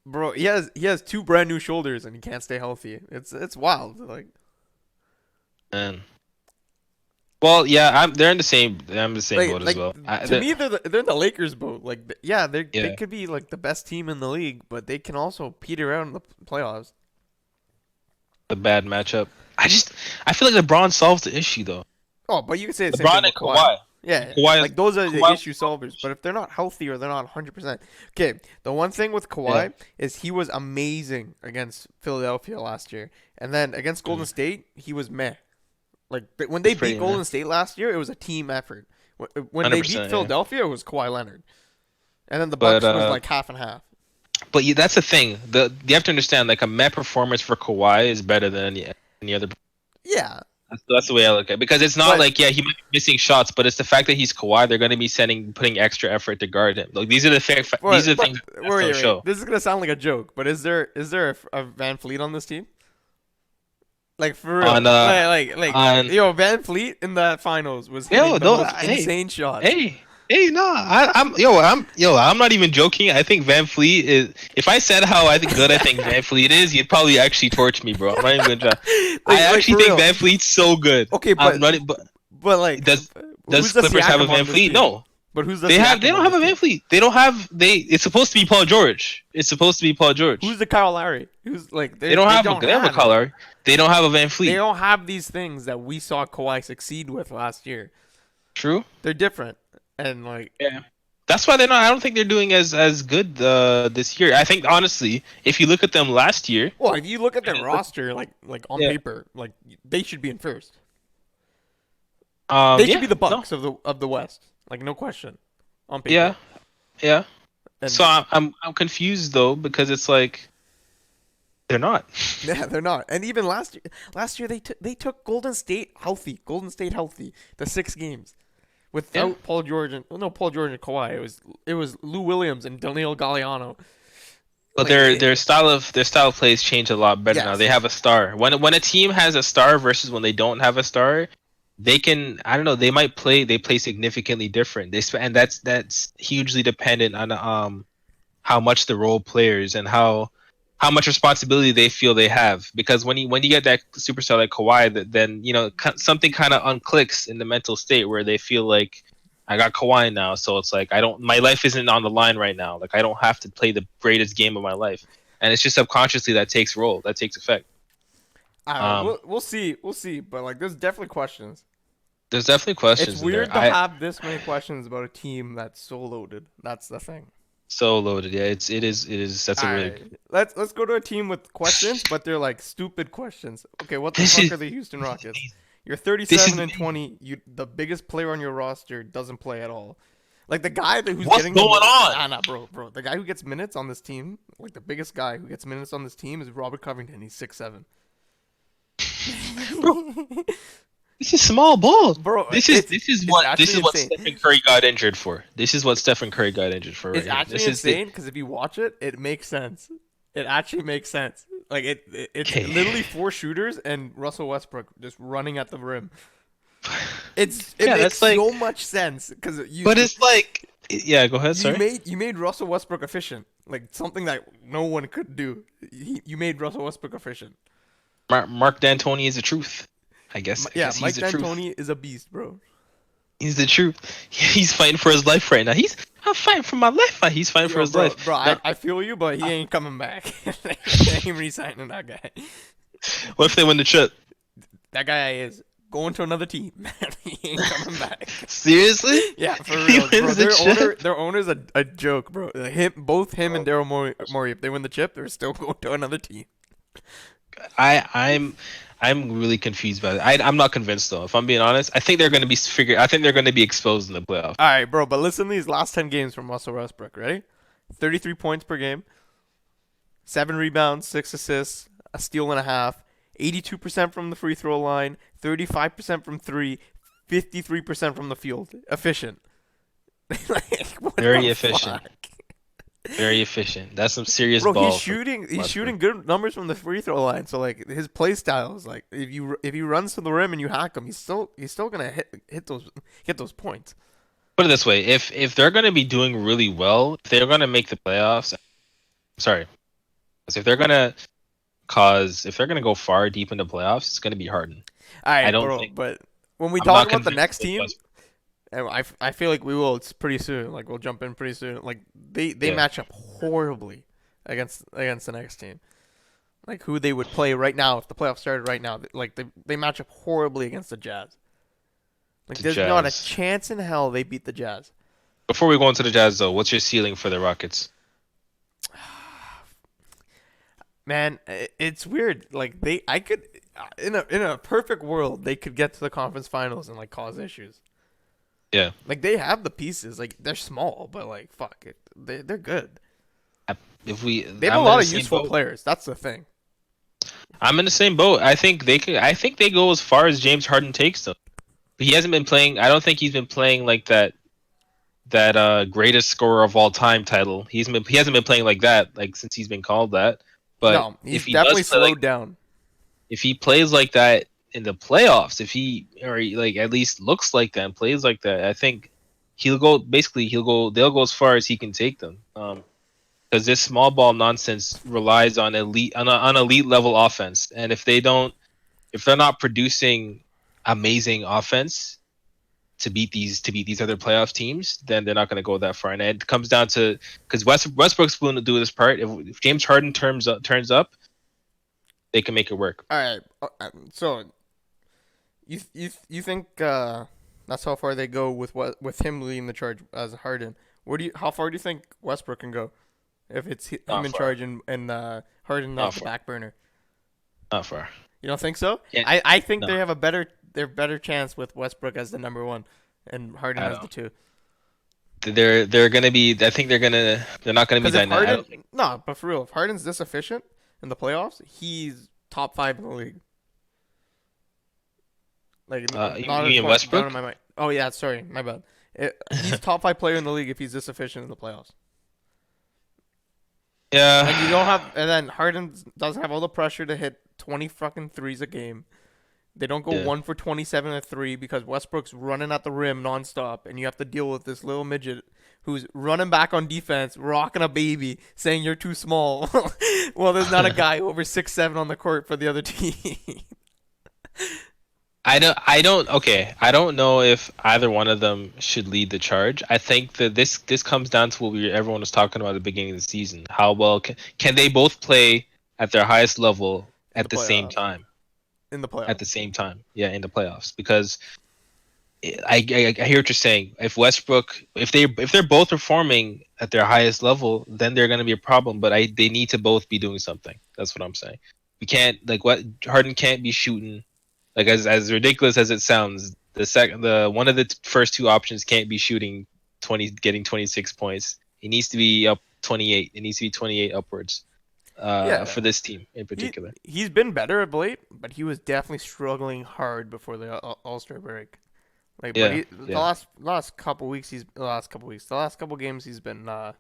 Speaker 2: bro. He has two brand new shoulders and he can't stay healthy. It's wild. Like
Speaker 1: Man. Well, yeah, they're in the same. I'm the same boat as
Speaker 2: like
Speaker 1: well.
Speaker 2: to me they're in the Lakers boat. Like yeah, they
Speaker 1: Yeah.
Speaker 2: could be like the best team in the league, but they can also peter out in the playoffs.
Speaker 1: The bad matchup. I feel like LeBron solves the issue though.
Speaker 2: Oh, but you can say the same
Speaker 1: LeBron
Speaker 2: thing
Speaker 1: and
Speaker 2: with Kawhi.
Speaker 1: Kawhi.
Speaker 2: Yeah,
Speaker 1: Kawhi,
Speaker 2: like those are the
Speaker 1: Kawhi,
Speaker 2: issue solvers. But if they're not healthy or they're not 100%, okay. The one thing with Kawhi is he was amazing against Philadelphia last year, and then against Golden State he was meh. Like when they
Speaker 1: He's pretty
Speaker 2: beat Golden
Speaker 1: meh.
Speaker 2: State last year, it was a team effort. When they beat
Speaker 1: 100%. Yeah.
Speaker 2: Philadelphia, it was Kawhi Leonard, and then the
Speaker 1: But
Speaker 2: Bucks was like half and half.
Speaker 1: that's the thing. You have to understand, like a Met performance for Kawhi is better than any other.
Speaker 2: Yeah,
Speaker 1: That's the way I look at it. Because it's not
Speaker 2: but
Speaker 1: like, yeah, he might be missing shots, but it's the fact that he's Kawhi. They're going to be putting extra effort to guard him. Like these are these are the things that don't show.
Speaker 2: This is gonna sound like a joke, but is there a Van Fleet on this team? Like for real,
Speaker 1: On on
Speaker 2: yo, Van Fleet in the finals was hitting
Speaker 1: yo
Speaker 2: the
Speaker 1: no
Speaker 2: most
Speaker 1: hey
Speaker 2: insane shots.
Speaker 1: hey no I'm not even joking. I think Van Fleet is. If I said how good I think Van Fleet is, you'd probably actually torch me, bro. I'm not even gonna try. I actually
Speaker 2: for
Speaker 1: think
Speaker 2: real.
Speaker 1: Van Fleet's so good.
Speaker 2: Okay, but
Speaker 1: I'm not, but
Speaker 2: but like,
Speaker 1: does
Speaker 2: who's the
Speaker 1: Clippers have a
Speaker 2: Siakam on
Speaker 1: Van
Speaker 2: this
Speaker 1: Fleet?
Speaker 2: team?
Speaker 1: No.
Speaker 2: But who's the
Speaker 1: They
Speaker 2: Siakam
Speaker 1: don't
Speaker 2: on
Speaker 1: have a
Speaker 2: this
Speaker 1: Van
Speaker 2: team?
Speaker 1: Fleet. They don't have it's supposed to be Paul George. It's supposed to be Paul George.
Speaker 2: Who's the Kyle Lowry? Who's like
Speaker 1: They don't have a color. They don't have a Van
Speaker 2: They
Speaker 1: Fleet.
Speaker 2: don't have these things that we saw Kawhi succeed with last year.
Speaker 1: True.
Speaker 2: They're different, and like
Speaker 1: Yeah. That's why they're not. I don't think they're doing as good this year. I think honestly, if you look at them last year,
Speaker 2: well, if you look at their roster, like on
Speaker 1: Yeah.
Speaker 2: paper, like they should be in first. They should be the Bucks of the West, like no question, on paper.
Speaker 1: Yeah, yeah.
Speaker 2: And
Speaker 1: So I'm confused though because it's like they're not.
Speaker 2: yeah, they're not. And even last year they took Golden State healthy. Golden State healthy. The 6 games without
Speaker 1: Yeah.
Speaker 2: Paul George and Paul George and Kawhi. It was Lou Williams and Danilo Galliano.
Speaker 1: But
Speaker 2: Like,
Speaker 1: their style of play has changed a lot better now.
Speaker 2: Yes.
Speaker 1: They have a star. When a team has a star versus when they don't have a star, they can, I don't know, they play significantly different. And that's hugely dependent on how much the role players and how much responsibility they feel they have. Because when you get that superstar like Kawhi, then something kind of unclicks in the mental state where they feel like, I got Kawhi now, so it's like my life isn't on the line right now. Like I don't have to play the greatest game of my life, and it's just subconsciously that takes effect.
Speaker 2: we'll see. But like, there's definitely questions.
Speaker 1: There's definitely questions.
Speaker 2: It's
Speaker 1: in there.
Speaker 2: weird to have this many questions about a team that's so loaded. That's the thing.
Speaker 1: So loaded, yeah. It is. That's a really.
Speaker 2: Alright, let's go to a team with questions, but they're like stupid questions. Okay, what the
Speaker 1: This
Speaker 2: fuck
Speaker 1: is-
Speaker 2: are the Houston Rockets? You're
Speaker 1: This is
Speaker 2: 37 and 20. The biggest player on your roster doesn't play at all. Like the guy who's
Speaker 1: What's
Speaker 2: getting
Speaker 1: going on?
Speaker 2: Nah, bro. The guy who gets minutes on this team, like the biggest guy who gets minutes on this team, is Robert Covington. He's 6'7".
Speaker 1: This is small ball,
Speaker 2: Bro,
Speaker 1: This
Speaker 2: it's
Speaker 1: is what
Speaker 2: actually insane.
Speaker 1: Stephen Curry got injured for. This is what Stephen Curry got injured for.
Speaker 2: It's
Speaker 1: right here.
Speaker 2: actually
Speaker 1: This is
Speaker 2: insane because if you watch it, it makes sense. It actually makes sense. Like it's
Speaker 1: Okay.
Speaker 2: literally 4 shooters and Russell Westbrook just running at the rim. It
Speaker 1: Yeah,
Speaker 2: makes
Speaker 1: that's like-
Speaker 2: so much sense because
Speaker 1: But it's like, yeah. Go ahead. Sorry.
Speaker 2: you made Russell Westbrook efficient, like something that no one could do. You made Russell Westbrook efficient.
Speaker 1: Mark D'Antoni is the truth. I guess. I
Speaker 2: Yeah,
Speaker 1: guess
Speaker 2: Mike
Speaker 1: he's the truth.
Speaker 2: D'Antoni is a beast, bro.
Speaker 1: He's the truth. He's fighting for his life right now. I'm fighting for my life. He's fighting for
Speaker 2: Yo,
Speaker 1: his
Speaker 2: bro,
Speaker 1: life.
Speaker 2: bro.
Speaker 1: Now,
Speaker 2: I feel you, but he ain't coming back. They ain't re-signing that guy.
Speaker 1: what if they win the chip?
Speaker 2: That guy is going to another team. He ain't coming back.
Speaker 1: Seriously?
Speaker 2: Yeah, for
Speaker 1: He
Speaker 2: real, bro.
Speaker 1: wins the chip?
Speaker 2: Their owner's a joke, bro. Both him and Daryl Morey, if they win the chip, they're still going to another team.
Speaker 1: I'm really confused by it. I'm not convinced though. If I'm being honest, I think they're going to be I think they're going to be exposed in the playoffs.
Speaker 2: All right, bro. But listen to these last 10 games from Russell Westbrook. Ready? 33 points per game, 7 rebounds, 6 assists, a steal and a half, 82% from the free throw line, 35% from 3, 53% from the field. Efficient. Like, what
Speaker 1: Very
Speaker 2: the
Speaker 1: efficient.
Speaker 2: fuck?
Speaker 1: Very efficient. That's some serious
Speaker 2: Bro,
Speaker 1: ball.
Speaker 2: he's shooting
Speaker 1: Westbrook.
Speaker 2: good numbers from the free throw line. So like his play style is like if he runs to the rim and you hack him, he's still gonna hit those points.
Speaker 1: Put it this way: if they're going to be doing really well, if they're going to make the playoffs. Sorry, if they're going to go far deep into playoffs, it's going to be Harden.
Speaker 2: All right,
Speaker 1: I don't
Speaker 2: bro.
Speaker 1: think-
Speaker 2: But when we
Speaker 1: I'm
Speaker 2: talk
Speaker 1: not
Speaker 2: about the
Speaker 1: convinced
Speaker 2: next
Speaker 1: with
Speaker 2: team,
Speaker 1: Westbrook.
Speaker 2: and I feel like we will. It's pretty soon. Like we'll jump in pretty soon. Like they
Speaker 1: Yeah.
Speaker 2: match up horribly against the next team. Like who they would play right now if the playoffs started right now. Like they match up horribly against the Jazz. Like
Speaker 1: The
Speaker 2: there's not a
Speaker 1: Jazz.
Speaker 2: chance in hell they beat the Jazz.
Speaker 1: Before we go into the Jazz, though, what's your ceiling for the Rockets?
Speaker 2: Man, it's weird. Like I could, in a perfect world, they could get to the conference finals and like cause issues.
Speaker 1: Yeah.
Speaker 2: Like they have the pieces. Like they're small, but like fuck it, they're good.
Speaker 1: If we,
Speaker 2: They have a
Speaker 1: I'm in
Speaker 2: lot
Speaker 1: the
Speaker 2: of
Speaker 1: same
Speaker 2: useful
Speaker 1: boat.
Speaker 2: players. That's the thing.
Speaker 1: I'm in the same boat. I think they could. I think they go as far as James Harden takes them. But he hasn't been playing. I don't think he's been playing like that greatest scorer of all time title. He hasn't been playing like that like since he's been called that. But
Speaker 2: No, he's definitely slowed down.
Speaker 1: if he plays like that in the playoffs, if he or he, like at least looks like that and plays like that, I think they'll go as far as he can take them. Because this small ball nonsense relies on on elite level offense, and if they're not producing amazing offense to beat these other playoff teams, then they're not going to go that far. And it comes down to because Westbrook's willing to do this part. If James Harden turns up, they can make it work.
Speaker 2: All right. So you think that's how far they go with what with him leading the charge as Harden? How far do you think Westbrook can go if it's him
Speaker 1: Not
Speaker 2: in
Speaker 1: far.
Speaker 2: charge and Harden
Speaker 1: Not
Speaker 2: off the
Speaker 1: far.
Speaker 2: back burner?
Speaker 1: Not far.
Speaker 2: You don't think so?
Speaker 1: Yeah.
Speaker 2: I think
Speaker 1: No.
Speaker 2: they have a better chance with Westbrook as the number one and Harden
Speaker 1: I
Speaker 2: as
Speaker 1: don't.
Speaker 2: the two.
Speaker 1: They're gonna be. I think they're not gonna be
Speaker 2: Because if
Speaker 1: dynamic. I don't
Speaker 2: Harden,
Speaker 1: think.
Speaker 2: no, but for real, if Harden's this efficient in the playoffs, he's top five in the league. Like
Speaker 1: You
Speaker 2: not a
Speaker 1: mean
Speaker 2: point down in
Speaker 1: Westbrook?
Speaker 2: my mind. Oh yeah, sorry, my bad. He's top five player in the league if he's this efficient in the playoffs. And you don't have,
Speaker 1: Yeah.
Speaker 2: and then Harden doesn't have all the pressure to hit 20 fucking threes a game. They don't go
Speaker 1: Yeah.
Speaker 2: 1 for 27 at three because Westbrook's running at the rim nonstop, and you have to deal with this little midget who's running back on defense, rocking a baby, saying you're too small. Well, there's not a guy over 6'7" on the court for the other team.
Speaker 1: Okay, I don't know if either one of them should lead the charge. I think that this comes down to what everyone was talking about at the beginning of the season. How well can they both play at their highest level
Speaker 2: In the
Speaker 1: at the same
Speaker 2: playoffs.
Speaker 1: time?
Speaker 2: In the
Speaker 1: At
Speaker 2: playoffs.
Speaker 1: the same time, yeah, in the playoffs. Because I hear what you're saying. If Westbrook, if they're both performing at their highest level, then they're going to be a problem. But they need to both be doing something. That's what I'm saying. We can't like what Harden can't be shooting like as ridiculous as it sounds. The one of the first two options can't be shooting 20, getting 26 points. He needs to be up 28. It needs to be 28 upwards.
Speaker 2: Yeah.
Speaker 1: For this team in
Speaker 2: He
Speaker 1: particular.
Speaker 2: he's been better of late, but he was definitely struggling hard before the All-Star break. Like, but
Speaker 1: Yeah,
Speaker 2: the
Speaker 1: yeah.
Speaker 2: last couple weeks, the last couple games, he's been a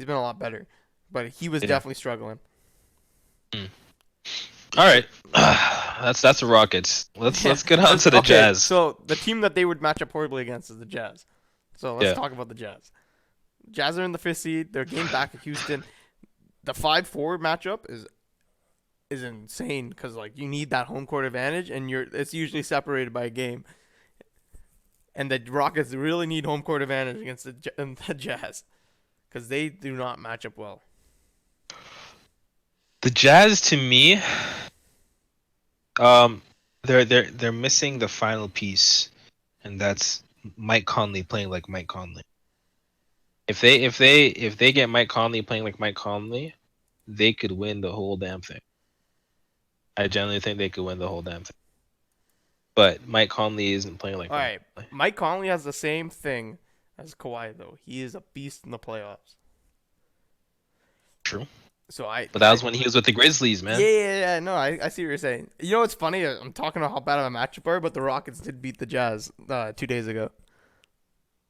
Speaker 2: lot better. But he was
Speaker 1: Yeah.
Speaker 2: definitely struggling.
Speaker 1: Mm. All right, that's the Rockets.
Speaker 2: Yeah.
Speaker 1: Let's get on to the
Speaker 2: Okay,
Speaker 1: Jazz.
Speaker 2: so the team that they would match up horribly against is the Jazz. So let's
Speaker 1: Yeah,
Speaker 2: talk about the Jazz. Jazz are in the fifth seed. They're game back at Houston. The 5-4 matchup is insane because like you need that home court advantage, and it's usually separated by a game. And the Rockets really need home court advantage against the Jazz because they do not match up well.
Speaker 1: the Jazz to me, um, they're missing the final piece, and that's Mike Conley playing like Mike Conley. If they get Mike Conley playing like Mike Conley, they could win the whole damn thing. I genuinely think they could win the whole damn thing. But Mike Conley isn't playing like
Speaker 2: All
Speaker 1: Mike
Speaker 2: right,
Speaker 1: Conley.
Speaker 2: Mike Conley has the same thing as Kawhi though. He is a beast in the playoffs.
Speaker 1: True.
Speaker 2: So I,
Speaker 1: But that
Speaker 2: I
Speaker 1: was when he was with the Grizzlies, man.
Speaker 2: yeah. No, I see what you're saying. You know what's funny? I'm talking about how bad of a matchup are, but the Rockets did beat the Jazz 2 days ago,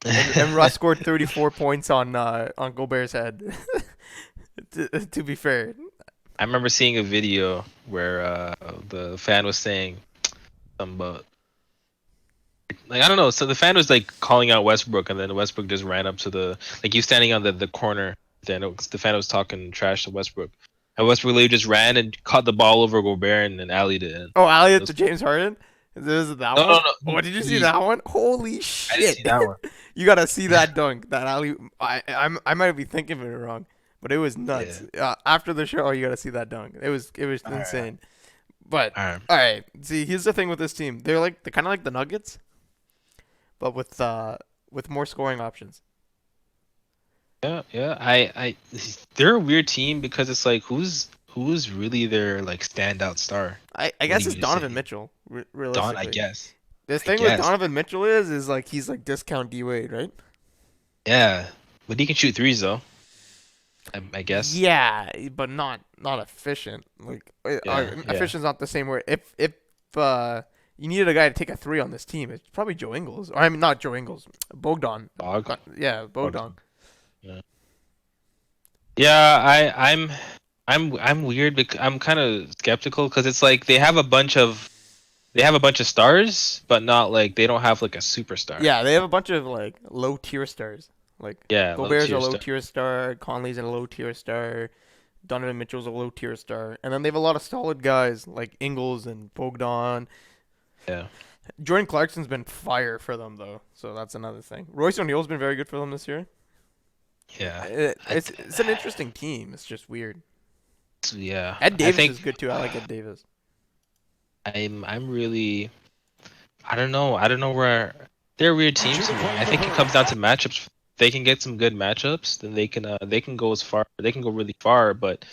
Speaker 2: and Russ scored 34 points on Gobert's head. To be fair,
Speaker 1: I remember seeing a video where the fan was saying something about like I don't know. So the fan was like calling out Westbrook, and then Westbrook just ran up to he was standing on the corner. Then the fan was talking trash to Westbrook, and Westbrook literally just ran and caught the ball over Gobert and then alleyed it in.
Speaker 2: oh, alley
Speaker 1: It
Speaker 2: it
Speaker 1: was-
Speaker 2: to James Harden. This is that
Speaker 1: no, no,
Speaker 2: one.
Speaker 1: no.
Speaker 2: Oh, did you see that one? Holy
Speaker 1: I didn't
Speaker 2: shit!
Speaker 1: see that one.
Speaker 2: You gotta see that dunk, that alley. I might be thinking of it wrong, but it was nuts. After the show, you gotta see that dunk. It was
Speaker 1: All right.
Speaker 2: insane. But
Speaker 1: All right.
Speaker 2: all right, see, here's the thing with this team. They're kind of like the Nuggets, but with more scoring options.
Speaker 1: Yeah, yeah. They're a weird team because it's like who's really their like standout star?
Speaker 2: I
Speaker 1: What
Speaker 2: guess
Speaker 1: do
Speaker 2: it's
Speaker 1: you
Speaker 2: Donovan
Speaker 1: say?
Speaker 2: Mitchell,
Speaker 1: Don, I
Speaker 2: realistically.
Speaker 1: guess.
Speaker 2: The
Speaker 1: I
Speaker 2: thing with
Speaker 1: guess.
Speaker 2: Donovan Mitchell is like he's like discount D Wade, right?
Speaker 1: Yeah, but he can shoot threes though. I guess.
Speaker 2: Yeah, but not efficient. Like
Speaker 1: Yeah, yeah.
Speaker 2: efficient's not the same word. If uh you needed a guy to take a three on this team, it's probably Joe Ingles. Or I mean not Joe Ingles, Bogdan.
Speaker 1: Dog.
Speaker 2: Yeah,
Speaker 1: Dog.
Speaker 2: Bogdan.
Speaker 1: Yeah. Yeah, I'm weird because I'm kind of skeptical because it's like they have a bunch of stars, but not like they don't have like a superstar.
Speaker 2: Yeah, they have a bunch of like low tier stars. Like
Speaker 1: Yeah, low
Speaker 2: Gobert's a
Speaker 1: tier
Speaker 2: low
Speaker 1: star.
Speaker 2: tier star, Conley's a low tier star, Donovan Mitchell's a low tier star, and then they have a lot of solid guys like Ingles and Bogdan.
Speaker 1: Yeah,
Speaker 2: Jordan Clarkson's been fire for them though, so that's another thing. Royce O'Neal's been very good for them this year.
Speaker 1: yeah. I
Speaker 2: It's an interesting team. It's just weird.
Speaker 1: yeah.
Speaker 2: Ed
Speaker 1: I
Speaker 2: Davis
Speaker 1: think
Speaker 2: is good too. I like Ed Davis.
Speaker 1: I'm really I don't know. I don't know where they're weird teams to me. I think it comes down to matchups. They can get some good matchups, then they can go as far. They can go really far, but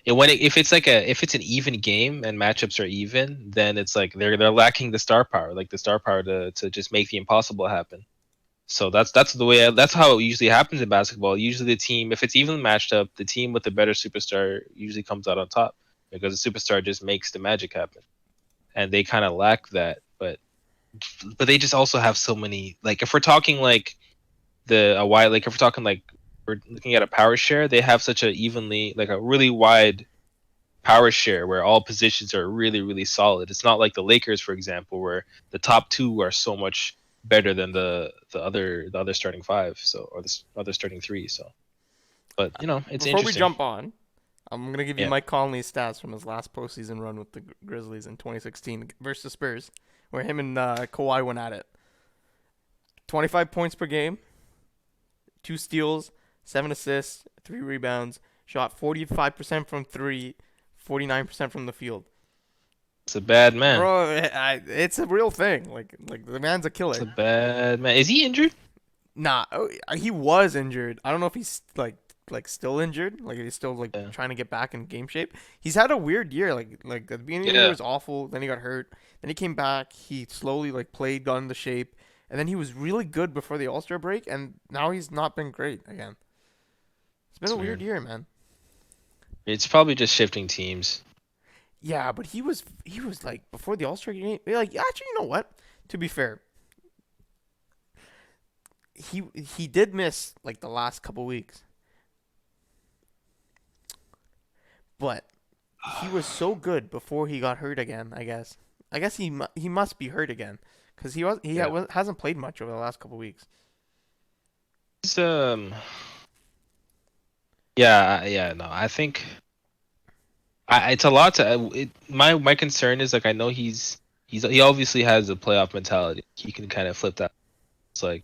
Speaker 1: if it's like if it's an even game and matchups are even, then it's like they're lacking the star power, like the star power to just make the impossible happen. So that's the way that's how it usually happens in basketball. Usually the team, if it's evenly matched up, the team with the better superstar usually comes out on top because the superstar just makes the magic happen, and they kind of lack that. But they just also have so many. Like if we're talking like the a wide, like if we're talking like we're looking at a power share, they have such a evenly like a really wide power share where all positions are really solid. It's not like the Lakers, for example, where the top two are so much better than the other starting five, so or the other starting three. So, but you know, it's
Speaker 2: Before we
Speaker 1: interesting.
Speaker 2: jump on, I'm gonna give you
Speaker 1: Yeah,
Speaker 2: Mike Conley's stats from his last postseason run with the Grizzlies in 2016 versus Spurs, where him and Kawhi went at it. 25 points per game, two steals, seven assists, three rebounds. Shot 45% from three, 49% from the field.
Speaker 1: it's a bad man.
Speaker 2: Bro, it's a real thing. Like the man's a
Speaker 1: It's a
Speaker 2: killer.
Speaker 1: bad man. Is he injured?
Speaker 2: Nah, he was injured. I don't know if he's like still injured. Like he's still like
Speaker 1: Yeah.
Speaker 2: trying to get back in game shape. He's had a weird year. Like at the beginning of the year
Speaker 1: Yeah.
Speaker 2: was awful. Then he got hurt. Then he came back. He slowly like played, got into shape, and then he was really good before the All Star break. And now he's not been great again. It's been
Speaker 1: It's
Speaker 2: a weird
Speaker 1: weird.
Speaker 2: year, man.
Speaker 1: It's probably just shifting teams.
Speaker 2: Yeah, but he was like before the All Star game. Like actually, you know what? To be fair, he did miss like the last couple weeks, but he was so good before he got hurt again. I guess he must be hurt again because
Speaker 1: Yeah.
Speaker 2: hasn't played much over the last couple weeks.
Speaker 1: It's, yeah, yeah, no. I think it's a lot to my concern is like I know he obviously has a playoff mentality. He can kind of flip that. It's like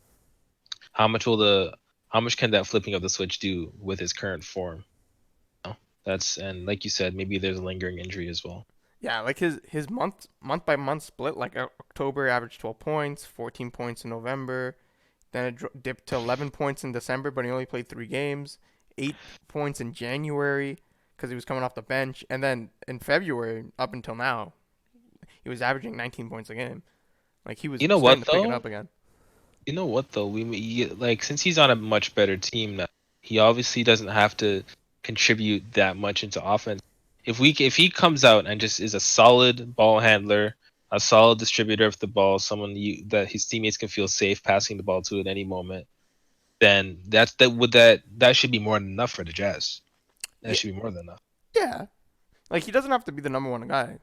Speaker 1: how much will the how much can that flipping of the switch do with his current form? You know? That's and like you said, maybe there's a lingering injury as well.
Speaker 2: Yeah, like his month by month split. Like October averaged 12 points, 14 points in November, then it dipped to 11 points in December, but he only played 3 games. 8 points in January because he was coming off the bench, and then in February up until now, he was averaging 19 points a game. Like he was
Speaker 1: You know
Speaker 2: starting
Speaker 1: what
Speaker 2: to pick it
Speaker 1: though?
Speaker 2: up again.
Speaker 1: You know what though? Like since he's on a much better team now, he obviously doesn't have to contribute that much into offense. If he comes out and just is a solid ball handler, a solid distributor of the ball, that his teammates can feel safe passing the ball to at any moment, then that should be more than enough for the Jazz. That
Speaker 2: Yeah,
Speaker 1: should be more than enough.
Speaker 2: yeah. Like he doesn't have to be the number one guy.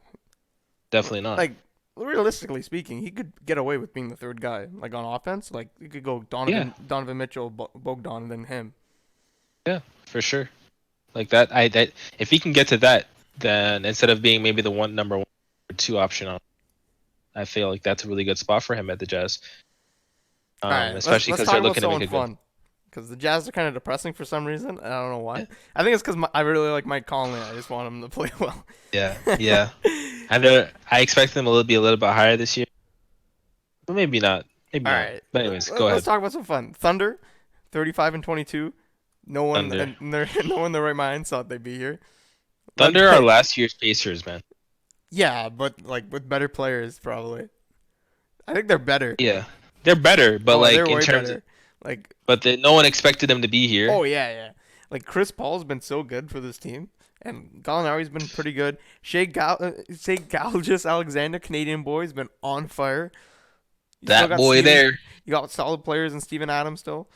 Speaker 1: Definitely not.
Speaker 2: Like realistically speaking, he could get away with being the third guy. Like on offense, like you could go
Speaker 1: Yeah,
Speaker 2: Donovan Mitchell, Bogdan, and then him.
Speaker 1: yeah, for sure. Like that, I that if he can get to that, then instead of being maybe the number one or two option on, I feel like that's a really good spot for him at the Jazz.
Speaker 2: All right, let's
Speaker 1: Especially
Speaker 2: let's
Speaker 1: because
Speaker 2: talk
Speaker 1: they're
Speaker 2: about
Speaker 1: looking to make
Speaker 2: someone
Speaker 1: a good.
Speaker 2: fun. Because the Jazz are kind of depressing for some reason. I don't know
Speaker 1: Yeah,
Speaker 2: why. I think it's because I really like Mike Conley. I just want him to play well.
Speaker 1: yeah, yeah. I expect them be a little bit higher this year, but maybe not. Maybe
Speaker 2: All
Speaker 1: not.
Speaker 2: right,
Speaker 1: But anyways, go
Speaker 2: let's
Speaker 1: ahead.
Speaker 2: talk about some fun. Thunder, 35 and 22. No one
Speaker 1: Thunder.
Speaker 2: no one in their right mind thought they'd be here. Like,
Speaker 1: Thunder are last year's Pacers, man.
Speaker 2: yeah, but like with better players probably. I think they're better.
Speaker 1: Yeah, they're better, but
Speaker 2: Oh, they're
Speaker 1: like in
Speaker 2: way
Speaker 1: terms of,
Speaker 2: better. Like,
Speaker 1: but no one expected them to be here.
Speaker 2: oh yeah, yeah. Like Chris Paul's been so good for this team, and Gallinari's been pretty good. Shea Gilgeous Alexander, Canadian boy, has been on fire. You still
Speaker 1: That
Speaker 2: got
Speaker 1: boy
Speaker 2: Steven.
Speaker 1: there.
Speaker 2: You got solid players in Steven Adams still.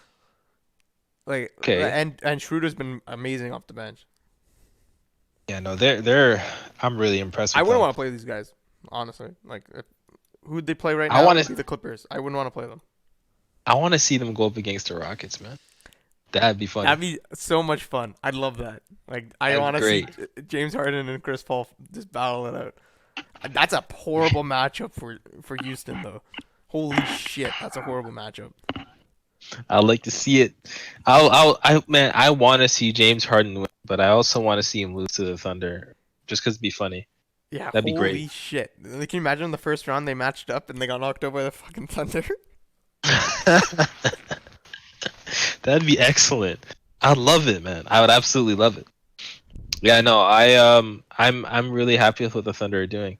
Speaker 2: Like,
Speaker 1: Okay.
Speaker 2: and Schroeder's been amazing off the bench.
Speaker 1: Yeah, no, they're. I'm really impressed
Speaker 2: I
Speaker 1: with
Speaker 2: wouldn't
Speaker 1: them.
Speaker 2: want to play these guys, honestly. Like, who would they play right
Speaker 1: I
Speaker 2: now?
Speaker 1: want
Speaker 2: It'd
Speaker 1: to.
Speaker 2: be the Clippers. I wouldn't want to play them.
Speaker 1: I want to see them go up against the Rockets, man. That'd be
Speaker 2: That'd
Speaker 1: funny.
Speaker 2: be so much fun. I'd love that. Like, I
Speaker 1: That'd be
Speaker 2: want to see
Speaker 1: great.
Speaker 2: James Harden and Chris Paul just battle it out. That's a horrible matchup for Houston, though. Holy shit, that's a horrible matchup.
Speaker 1: I'd like to see it. Man, I want to see James Harden win, but I also want to see him lose to the Thunder, just because it'd be funny.
Speaker 2: Yeah,
Speaker 1: That'd be
Speaker 2: holy
Speaker 1: great.
Speaker 2: shit. Like, can you imagine the first round they matched up and they got knocked out by the fucking Thunder?
Speaker 1: That'd be excellent. I'd love it, man. I would absolutely love it. Yeah, no, I'm really happy with what the Thunder are doing.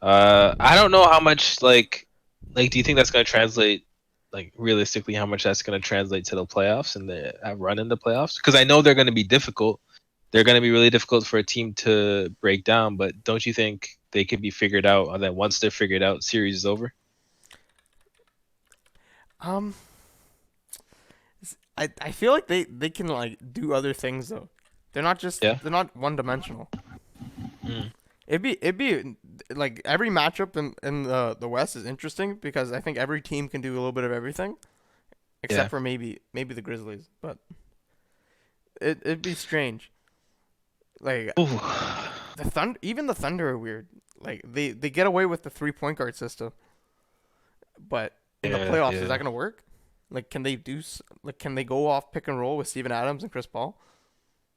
Speaker 1: I don't know how much do you think that's gonna translate, like realistically, how much that's gonna translate to the playoffs and the run in the playoffs? Because I know they're gonna be difficult. They're gonna be really difficult for a team to break down. But don't you think they could be figured out? And then once they're figured out, series is over.
Speaker 2: Um, I feel like they can like do other things though.
Speaker 1: Yeah.
Speaker 2: They're not one dimensional.
Speaker 1: Mm.
Speaker 2: It'd be like every matchup in the West is interesting because I think every team can do a little bit of everything, except
Speaker 1: Yeah.
Speaker 2: for maybe the Grizzlies. But it'd be strange. Like
Speaker 1: Ooh.
Speaker 2: even the Thunder are weird. Like they get away with the 3 point guard system, but in the
Speaker 1: Yeah,
Speaker 2: playoffs, is
Speaker 1: yeah.
Speaker 2: that gonna work? Like, can they go off pick and roll with Steven Adams and Chris Paul,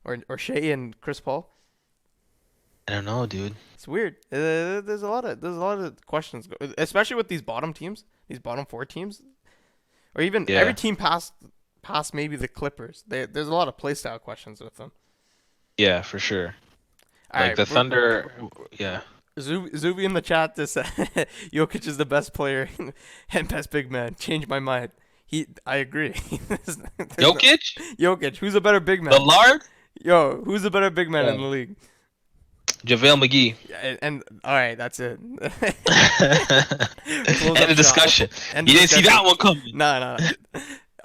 Speaker 2: or Shea and Chris Paul?
Speaker 1: I don't know, dude.
Speaker 2: It's weird. There's a lot of questions, especially with these bottom teams, these bottom four teams, or even every
Speaker 1: Yeah.
Speaker 2: team past maybe the Clippers. There's a lot of playstyle questions with them.
Speaker 1: Yeah, for sure.
Speaker 2: All
Speaker 1: Like
Speaker 2: right,
Speaker 1: the Thunder. Yeah.
Speaker 2: Zuby in the chat just said Jokic is the best player and best big man. Change my mind. I agree.
Speaker 1: Jokic,
Speaker 2: Jokic, who's a better big man?
Speaker 1: Lillard,
Speaker 2: Yo, who's a better big man in the league?
Speaker 1: JaVale McGee.
Speaker 2: Yeah, and all right, that's it. Close
Speaker 1: End
Speaker 2: up
Speaker 1: of
Speaker 2: shop.
Speaker 1: discussion.
Speaker 2: End
Speaker 1: You
Speaker 2: of
Speaker 1: didn't see
Speaker 2: discussion.
Speaker 1: that one coming.
Speaker 2: Nah.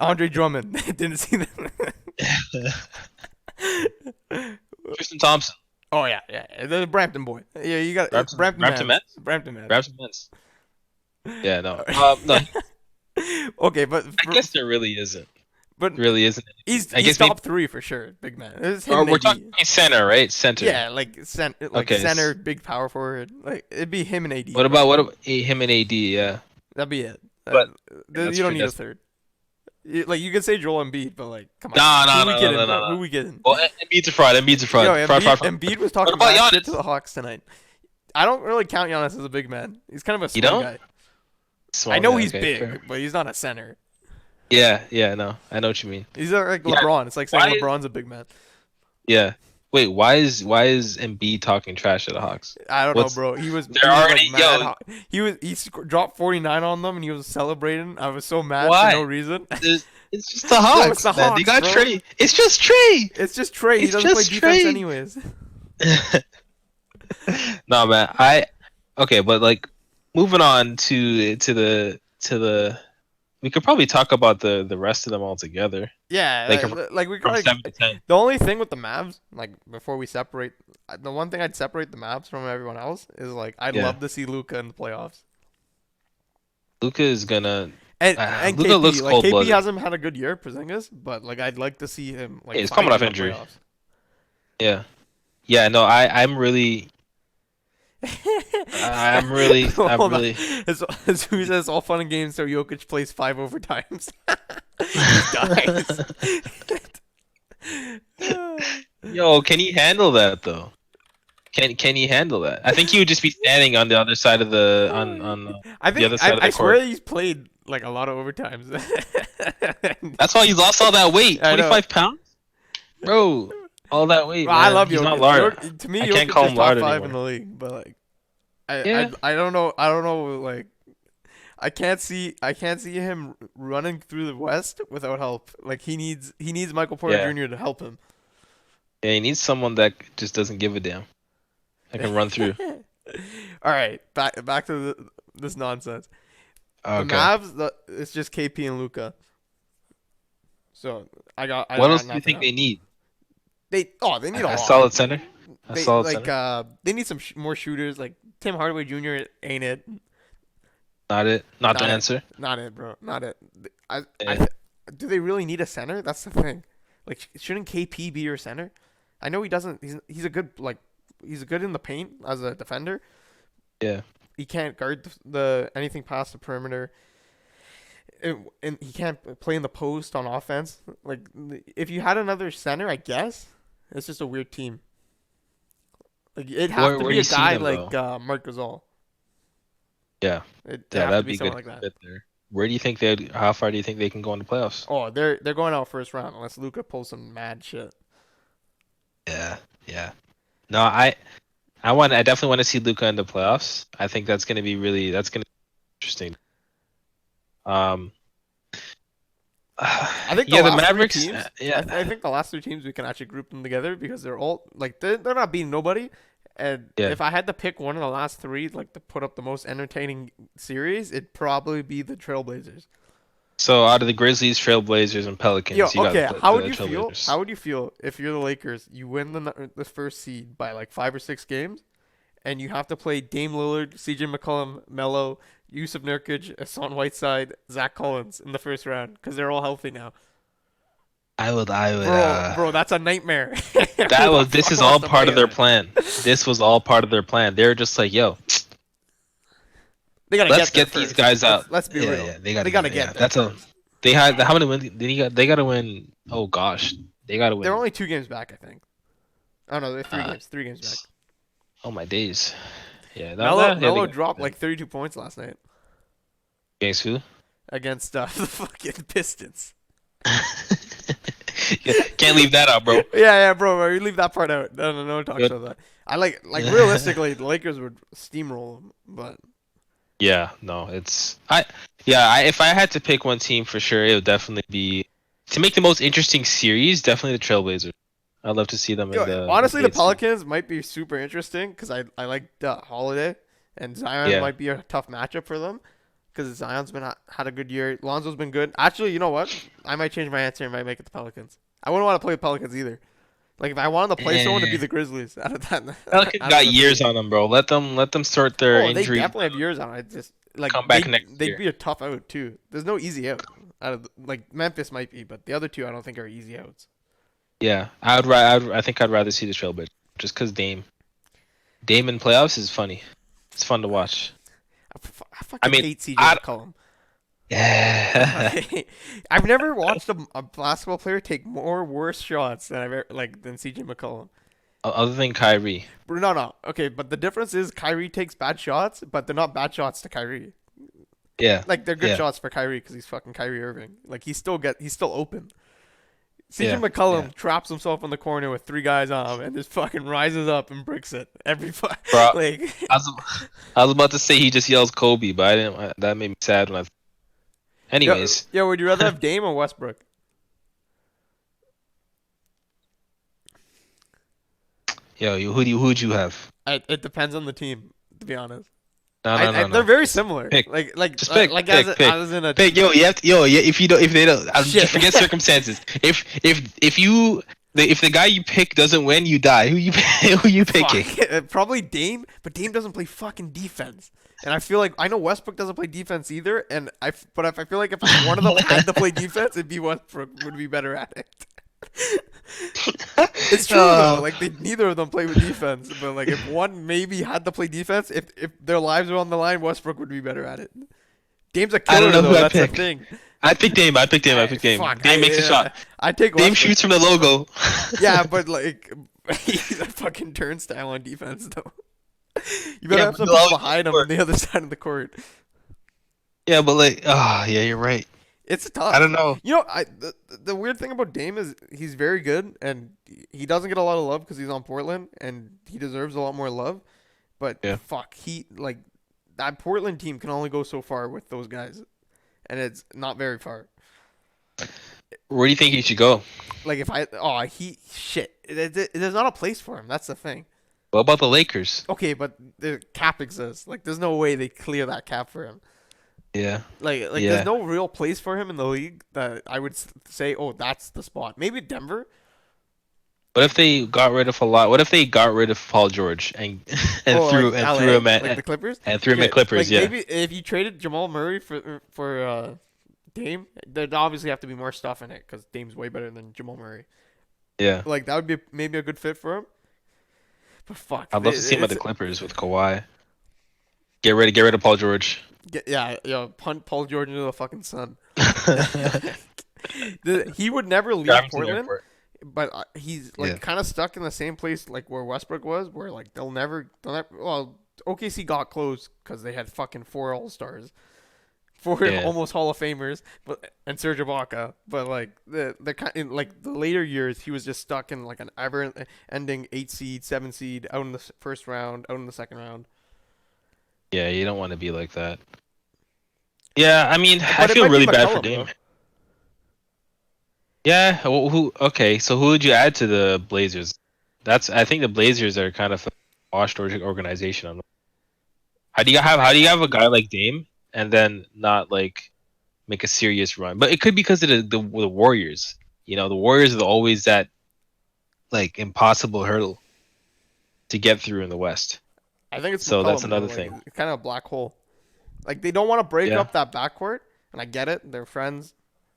Speaker 2: Andre Drummond didn't see that.
Speaker 1: Tristan Thompson.
Speaker 2: Oh yeah, the Brampton boy. Yeah, you got
Speaker 1: Brampton
Speaker 2: Brampton
Speaker 1: Mets?
Speaker 2: Brampton man.
Speaker 1: Grab some mints. Yeah, no. No,
Speaker 2: Okay, but
Speaker 1: I guess there really isn't.
Speaker 2: but
Speaker 1: Really isn't.
Speaker 2: he's
Speaker 1: I guess
Speaker 2: top three for sure, big man. It's him
Speaker 1: or
Speaker 2: and
Speaker 1: we're
Speaker 2: AD.
Speaker 1: talking center, right? Center.
Speaker 2: Yeah, like
Speaker 1: Okay,
Speaker 2: center, big power forward. Like it'd be him and AD.
Speaker 1: What about him and AD? Yeah.
Speaker 2: That'd be it.
Speaker 1: But-
Speaker 2: You don't need a third. You could say Joel Embiid, but like, come on.
Speaker 1: No,
Speaker 2: Who we
Speaker 1: no,
Speaker 2: kidding,
Speaker 1: no,
Speaker 2: bro?
Speaker 1: no, no.
Speaker 2: Who we kidding?
Speaker 1: Well, Embiid's a fraud. Embiid's a fraud.
Speaker 2: Yo,
Speaker 1: Fraud.
Speaker 2: Embiid was talking
Speaker 1: about
Speaker 2: bad shit
Speaker 1: Giannis?
Speaker 2: to the Hawks tonight. I don't really count Giannis as a big man. He's kind of a
Speaker 1: You
Speaker 2: small
Speaker 1: don't?
Speaker 2: guy.
Speaker 1: Small
Speaker 2: I know
Speaker 1: guy,
Speaker 2: he's
Speaker 1: okay,
Speaker 2: big,
Speaker 1: fair.
Speaker 2: but he's not a center.
Speaker 1: Yeah, no. I know what you mean.
Speaker 2: He's like
Speaker 1: Yeah.
Speaker 2: LeBron. It's like saying
Speaker 1: Why is-
Speaker 2: LeBron's a big man.
Speaker 1: Yeah. Wait, why is Embiid talking trash to the Hawks?
Speaker 2: I don't
Speaker 1: What's-
Speaker 2: know, bro. He was
Speaker 1: They're
Speaker 2: he was,
Speaker 1: already-
Speaker 2: like, mad
Speaker 1: yo.
Speaker 2: hot. Dropped 49 on them and he was celebrating. I was so mad
Speaker 1: Why?
Speaker 2: for no reason.
Speaker 1: It's just the Hawks.
Speaker 2: it's the
Speaker 1: man. They
Speaker 2: Hawks,
Speaker 1: got
Speaker 2: bro.
Speaker 1: Trey. It's just Trey.
Speaker 2: It's just Trey. He
Speaker 1: It's
Speaker 2: doesn't play
Speaker 1: just
Speaker 2: defense
Speaker 1: Trey.
Speaker 2: anyways.
Speaker 1: No, man. Okay, but like moving on to the we could probably talk about the rest of them all together.
Speaker 2: Yeah,
Speaker 1: Like,
Speaker 2: like we
Speaker 1: From
Speaker 2: could.
Speaker 1: 7 to 10.
Speaker 2: The only thing with the Mavs, like before we separate, the one thing I'd separate the Mavs from everyone else is like I'd
Speaker 1: Yeah.
Speaker 2: love to see Luca in the playoffs.
Speaker 1: Luka is gonna
Speaker 2: And
Speaker 1: Luka
Speaker 2: KP,
Speaker 1: looks
Speaker 2: like
Speaker 1: cold-blooded.
Speaker 2: KP hasn't had a good year, Porzingis, but like I'd like to see him like.
Speaker 1: Yeah, he's coming
Speaker 2: finally
Speaker 1: off
Speaker 2: in the
Speaker 1: injury.
Speaker 2: playoffs.
Speaker 1: Yeah, no, I'm really I'm
Speaker 2: Hold on.
Speaker 1: really
Speaker 2: As soon as it's all fun and games, so Jokic plays 5 overtimes. He dies.
Speaker 1: Yo, can he handle that though? Can he handle that? I think he would just be standing on the other side of the
Speaker 2: I
Speaker 1: the other
Speaker 2: think
Speaker 1: side of the
Speaker 2: I swear
Speaker 1: court.
Speaker 2: he's played like a lot of overtimes.
Speaker 1: That's why he lost all that weight.
Speaker 2: I know.
Speaker 1: 25 pounds? Bro, all that weight.
Speaker 2: Well, I
Speaker 1: man.
Speaker 2: love
Speaker 1: He's
Speaker 2: Jokic.
Speaker 1: not Lard.
Speaker 2: To me,
Speaker 1: I
Speaker 2: Jokic
Speaker 1: can't call
Speaker 2: is
Speaker 1: him
Speaker 2: top
Speaker 1: Lard
Speaker 2: 5
Speaker 1: anymore.
Speaker 2: in the league, but like,
Speaker 1: Yeah.
Speaker 2: I don't know. I don't know. Like, I can't see him running through the West without help. Like he needs Michael Porter
Speaker 1: Yeah.
Speaker 2: Jr. to help him.
Speaker 1: Yeah, he needs someone that just doesn't give a damn. I can run through.
Speaker 2: All right, back to this nonsense. The
Speaker 1: Okay.
Speaker 2: Mavs, it's just KP and Luca. So I
Speaker 1: What
Speaker 2: got
Speaker 1: else do you
Speaker 2: nothing
Speaker 1: think
Speaker 2: else.
Speaker 1: they need?
Speaker 2: They need a
Speaker 1: A
Speaker 2: lot.
Speaker 1: solid center? A
Speaker 2: They
Speaker 1: solid
Speaker 2: like
Speaker 1: center?
Speaker 2: they need some more shooters. Like Tim Hardaway Jr. ain't it.
Speaker 1: Not it. Not the
Speaker 2: Not it.
Speaker 1: answer.
Speaker 2: Not it, bro. Not it. I
Speaker 1: Yeah.
Speaker 2: do they really need a center? That's the thing. Like, shouldn't KP be your center? I know he doesn't. He's a good he's good in the paint as a defender.
Speaker 1: Yeah.
Speaker 2: He can't guard the anything past the perimeter. And he can't play in the post on offense. Like, if you had another center, I guess it's just a weird team. Like, it'd have to
Speaker 1: Where do
Speaker 2: be
Speaker 1: you
Speaker 2: a
Speaker 1: see
Speaker 2: guy
Speaker 1: them
Speaker 2: like
Speaker 1: though?
Speaker 2: Marc Gasol.
Speaker 1: Yeah.
Speaker 2: It'd
Speaker 1: Yeah,
Speaker 2: have to
Speaker 1: that'd
Speaker 2: be
Speaker 1: be a good
Speaker 2: someone like that.
Speaker 1: fit there. Where do you think they? How far do you think they can go in the playoffs?
Speaker 2: Oh, they're going out first round unless Luca pulls some mad shit.
Speaker 1: Yeah. Yeah. No, I definitely want to see Luca in the playoffs. I think that's gonna be interesting. Um,
Speaker 2: I think the
Speaker 1: yeah, the
Speaker 2: last three
Speaker 1: Mavericks.
Speaker 2: teams.
Speaker 1: Yeah,
Speaker 2: I think the last three teams we can actually group them together because they're all like they're not beating nobody. And
Speaker 1: yeah.
Speaker 2: if I had to pick one of the last three, like to put up the most entertaining series, it'd probably be the Trailblazers.
Speaker 1: So out of the Grizzlies, Trailblazers, and
Speaker 2: Yo,
Speaker 1: Pelicans, you got
Speaker 2: okay.
Speaker 1: the,
Speaker 2: How would
Speaker 1: the
Speaker 2: you feel?
Speaker 1: Trailblazers.
Speaker 2: How would you feel if you're the Lakers? You win the first seed by like 5 or 6 games, and you have to play Dame Lillard, C.J. McCollum, Melo, Yusuf Nurkic, Hassan Whiteside, Zach Collins in the first round because they're all healthy now.
Speaker 1: I would.
Speaker 2: Bro, that's a nightmare.
Speaker 1: That
Speaker 2: Who the
Speaker 1: was. This
Speaker 2: fuck
Speaker 1: is
Speaker 2: wants
Speaker 1: all
Speaker 2: to
Speaker 1: part
Speaker 2: play
Speaker 1: of their
Speaker 2: that?
Speaker 1: plan. This was all part of their plan. They're just like, yo,
Speaker 2: They gotta
Speaker 1: let's
Speaker 2: get there
Speaker 1: get these
Speaker 2: first.
Speaker 1: guys out.
Speaker 2: Let's be
Speaker 1: Yeah,
Speaker 2: real.
Speaker 1: yeah. They
Speaker 2: They
Speaker 1: gotta
Speaker 2: gotta
Speaker 1: get.
Speaker 2: get
Speaker 1: Yeah,
Speaker 2: there
Speaker 1: that's a.
Speaker 2: first.
Speaker 1: They had how many wins? They gotta win. Oh gosh, they gotta
Speaker 2: They're
Speaker 1: win.
Speaker 2: only 2 games back, I think. Oh no, they're three
Speaker 1: Uh,
Speaker 2: games. 3 games back.
Speaker 1: oh my days. Yeah, yeah,
Speaker 2: Melo
Speaker 1: they
Speaker 2: dropped like 32 points last night
Speaker 1: against who?
Speaker 2: against the fucking Pistons.
Speaker 1: Yeah, can't leave that out, bro.
Speaker 2: Yeah, bro. You leave that part out. No one talks
Speaker 1: Good.
Speaker 2: about that. I like realistically, the Lakers would steamroll them, but
Speaker 1: Yeah, no, yeah, if I had to pick one team for sure, it would definitely be to make the most interesting series, definitely the Trailblazers. I'd love to see them in
Speaker 2: honestly,
Speaker 1: the
Speaker 2: the
Speaker 1: eighth seed.
Speaker 2: Pelicans might be super interesting because I like Holiday and Zion
Speaker 1: Yeah.
Speaker 2: might be a tough matchup for them because Zion's been had a good year. Lonzo's been good. Actually, you know what? I might change my answer and might make it the Pelicans. I wouldn't want to play the Pelicans either. Like if I wanted to play someone to be
Speaker 1: Eh.
Speaker 2: the Grizzlies out of that.
Speaker 1: Pelicans
Speaker 2: out of
Speaker 1: got
Speaker 2: the
Speaker 1: years
Speaker 2: three.
Speaker 1: on them, bro. Let them sort their
Speaker 2: Oh, they
Speaker 1: injury
Speaker 2: definitely have years on it. Just like
Speaker 1: come back next
Speaker 2: they'd
Speaker 1: year.
Speaker 2: be a tough out too. There's no easy out. Out of like Memphis might be, but the other two I don't think are easy outs.
Speaker 1: Yeah, I think I'd rather see the Trailblazers just because Dame in playoffs is funny. It's fun to watch.
Speaker 2: I
Speaker 1: I
Speaker 2: fucking
Speaker 1: mean,
Speaker 2: hate CJ
Speaker 1: I
Speaker 2: McCollum.
Speaker 1: yeah.
Speaker 2: I've never watched a basketball player take more worse shots than I've ever, than CJ McCollum.
Speaker 1: Other than Kyrie.
Speaker 2: No. Okay, but the difference is Kyrie takes bad shots, but they're not bad shots to Kyrie.
Speaker 1: Yeah,
Speaker 2: Like they're good
Speaker 1: yeah,
Speaker 2: shots for Kyrie because he's fucking Kyrie Irving. Like he's still open. CJ
Speaker 1: yeah,
Speaker 2: McCollum
Speaker 1: yeah.
Speaker 2: traps himself in the corner with 3 guys on him and just fucking rises up and bricks it every
Speaker 1: Bro,
Speaker 2: like.
Speaker 1: I was, I was about to say he just yells Kobe, but I didn't. That made me sad when I. Anyways,
Speaker 2: Would you rather have Dame or Westbrook?
Speaker 1: who'd you have?
Speaker 2: It depends on the team, to be honest.
Speaker 1: No,
Speaker 2: They're
Speaker 1: no.
Speaker 2: very similar.
Speaker 1: Pick.
Speaker 2: Like
Speaker 1: Just pick,
Speaker 2: like
Speaker 1: pick, pick.
Speaker 2: as in a
Speaker 1: Pick, yo, you have to, yo, yeah, if you don't, if they don't,
Speaker 2: Shit.
Speaker 1: forget circumstances. If the guy you pick doesn't win, you die. Who you picking?
Speaker 2: fuck, probably Dame, but Dame doesn't play fucking defense. And I feel like I know Westbrook doesn't play defense either. But if I feel like if one of them had to play defense, it'd be Westbrook would be better at it. It's true though. Like neither of them play with defense, but like if one maybe had to play defense, if their lives were on the line, Westbrook would be better at it. Dame's a
Speaker 1: I
Speaker 2: killer
Speaker 1: don't know
Speaker 2: though.
Speaker 1: who I
Speaker 2: That's the
Speaker 1: pick.
Speaker 2: thing.
Speaker 1: I picked Dame. I picked Dame.
Speaker 2: Fuck,
Speaker 1: Dame makes a shot.
Speaker 2: I take
Speaker 1: Dame
Speaker 2: Westbrook.
Speaker 1: shoots from the logo.
Speaker 2: Yeah, but like he's a fucking turnstile on defense though. You better
Speaker 1: Yeah,
Speaker 2: have
Speaker 1: but
Speaker 2: some
Speaker 1: they'll
Speaker 2: people
Speaker 1: always
Speaker 2: behind him
Speaker 1: score.
Speaker 2: on the other side of the court.
Speaker 1: Yeah, but like, yeah, you're right.
Speaker 2: It's tough.
Speaker 1: I don't know.
Speaker 2: You know, the weird thing about Dame is he's very good, and he doesn't get a lot of love because he's on Portland, and he deserves a lot more love. But
Speaker 1: Yeah.
Speaker 2: fuck, he like that Portland team can only go so far with those guys, and it's not very far.
Speaker 1: Where do you think he should go?
Speaker 2: Like if I oh he shit, there's not a place for him. That's the thing.
Speaker 1: What about the Lakers?
Speaker 2: Okay, but the cap exists. Like there's no way they clear that cap for him.
Speaker 1: Yeah,
Speaker 2: Like there's
Speaker 1: yeah.
Speaker 2: no real place for him in the league that I would say, oh, that's the spot. Maybe Denver.
Speaker 1: What if they got rid of a lot? What if they got rid of Paul George and
Speaker 2: Oh, like
Speaker 1: threw
Speaker 2: LA,
Speaker 1: him at
Speaker 2: like the Clippers.
Speaker 1: and threw him
Speaker 2: Okay,
Speaker 1: at Clippers?
Speaker 2: like
Speaker 1: Yeah,
Speaker 2: maybe if you traded Jamal Murray for Dame, there'd obviously have to be more stuff in it because Dame's way better than Jamal Murray.
Speaker 1: yeah.
Speaker 2: Like that would be maybe a good fit for him. But fuck,
Speaker 1: I'd love to see him at the Clippers with Kawhi. Get rid of Paul George.
Speaker 2: yeah, punt Paul George into the fucking sun. He would never leave
Speaker 1: Drive him to the
Speaker 2: Portland,
Speaker 1: airport.
Speaker 2: but he's like
Speaker 1: Yeah.
Speaker 2: kind of stuck in the same place like where Westbrook was, where like they'll never. Well, OKC got close because they had fucking 4 All-Stars, 4
Speaker 1: Yeah.
Speaker 2: almost Hall of Famers, but and Serge Ibaka. But like the kind in like the later years, he was just stuck in like an ever-ending 8 seed, 7 seed, out in the first round, out in the second round.
Speaker 1: Yeah, you don't want to be like that. Yeah, I mean, I
Speaker 2: But it
Speaker 1: feel
Speaker 2: might be
Speaker 1: really bad for
Speaker 2: McCollum,
Speaker 1: Dame.
Speaker 2: though.
Speaker 1: Yeah, who? Okay, so who would you add to the Blazers? I think the Blazers are kind of a washed organization. How do you have a guy like Dame and then not like make a serious run? But it could be because of the Warriors. You know, the Warriors are always that like impossible hurdle to get through in the West.
Speaker 2: I think it's
Speaker 1: So that's
Speaker 2: McCollum, though,
Speaker 1: another
Speaker 2: like,
Speaker 1: thing.
Speaker 2: it's kind of a black hole. Like they don't want to break
Speaker 1: Yeah.
Speaker 2: up that backcourt, and I get it. They're friends,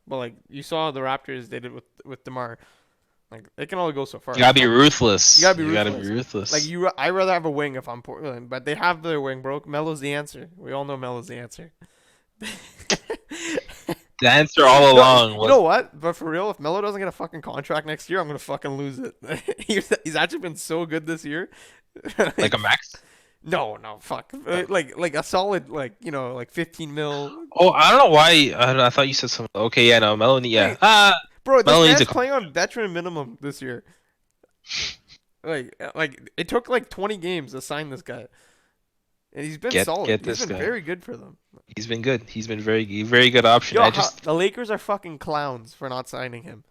Speaker 2: but like you saw the Raptors did it with DeMar. Like it can only go so far.
Speaker 1: You gotta be ruthless.
Speaker 2: You gotta be
Speaker 1: You gotta be
Speaker 2: ruthless.
Speaker 1: ruthless.
Speaker 2: Like I rather have a wing if I'm Portland, but they have their wing, bro. Melo's the answer. We all know Melo's the answer.
Speaker 1: The answer all along
Speaker 2: You
Speaker 1: was
Speaker 2: know what? But for real, if Melo doesn't get a fucking contract next year, I'm gonna fucking lose it. He's actually been so good this year.
Speaker 1: like a max.
Speaker 2: No, fuck. Like a solid like 15 mil.
Speaker 1: Oh, I don't know why. I thought you said something. Okay, yeah, no, Melanie, yeah.
Speaker 2: Wait. Bro, this
Speaker 1: Melo needs
Speaker 2: man's
Speaker 1: a
Speaker 2: playing on veteran minimum this year. Like it took like 20 games to sign this guy, and he's been solid.
Speaker 1: get
Speaker 2: He's
Speaker 1: this
Speaker 2: been
Speaker 1: guy.
Speaker 2: very good for them.
Speaker 1: He's been good. He's been very good option.
Speaker 2: Yo,
Speaker 1: I just
Speaker 2: the Lakers are fucking clowns for not signing him.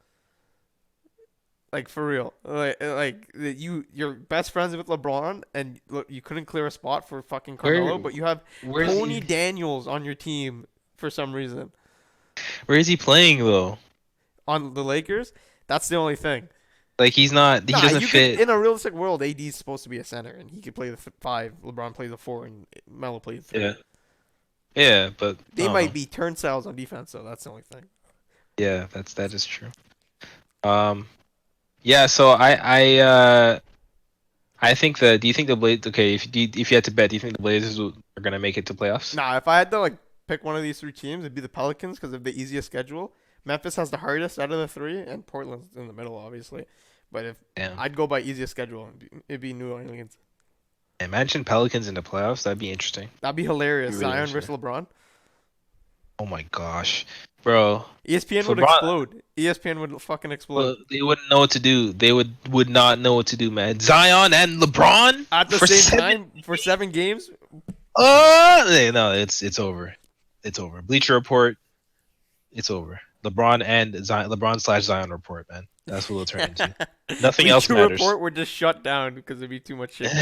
Speaker 2: Like for real, you're best friends with LeBron, and look, you couldn't clear a spot for fucking Carmelo, but you have
Speaker 1: where's
Speaker 2: Tony
Speaker 1: he,
Speaker 2: Daniels on your team for some reason
Speaker 1: where is he playing though?
Speaker 2: on the Lakers. That's the only thing.
Speaker 1: Like he's not. He doesn't fit.
Speaker 2: In a realistic world, AD's supposed to be a center, and he could play the 5. LeBron plays the 4, and Melo plays the 3.
Speaker 1: Yeah. Yeah, but
Speaker 2: They
Speaker 1: I
Speaker 2: might
Speaker 1: don't know.
Speaker 2: be turnstiles on defense, though. That's the only thing.
Speaker 1: Yeah, that is true. Yeah. So I think the. Do you think the Blazers? Okay, if you had to bet, do you think the Blazers are gonna make it to playoffs?
Speaker 2: Nah, if I had to like pick one of these 3 teams, it'd be the Pelicans because of the easiest schedule. Memphis has the hardest out of the 3, and Portland's in the middle, obviously. But if
Speaker 1: Damn.
Speaker 2: I'd go by easiest schedule, it'd be New Orleans.
Speaker 1: Imagine Pelicans in the playoffs. That'd be interesting.
Speaker 2: That'd be hilarious.
Speaker 1: Really
Speaker 2: Zion
Speaker 1: interesting.
Speaker 2: versus LeBron.
Speaker 1: Oh my gosh, bro.
Speaker 2: ESPN would
Speaker 1: LeBron-
Speaker 2: explode. ESPN would fucking explode.
Speaker 1: Well, they wouldn't know what to do. They would not know what to do, man. Zion and LeBron
Speaker 2: At the
Speaker 1: for
Speaker 2: same
Speaker 1: 7
Speaker 2: time, for 7 games,
Speaker 1: No, it's over. It's over. Bleacher Report. It's over. LeBron and Zion, LeBron/Zion report, man. That's what it'll turn into. Nothing else
Speaker 2: Bleacher
Speaker 1: matters.
Speaker 2: Report would just shut down because there'd be too much shit.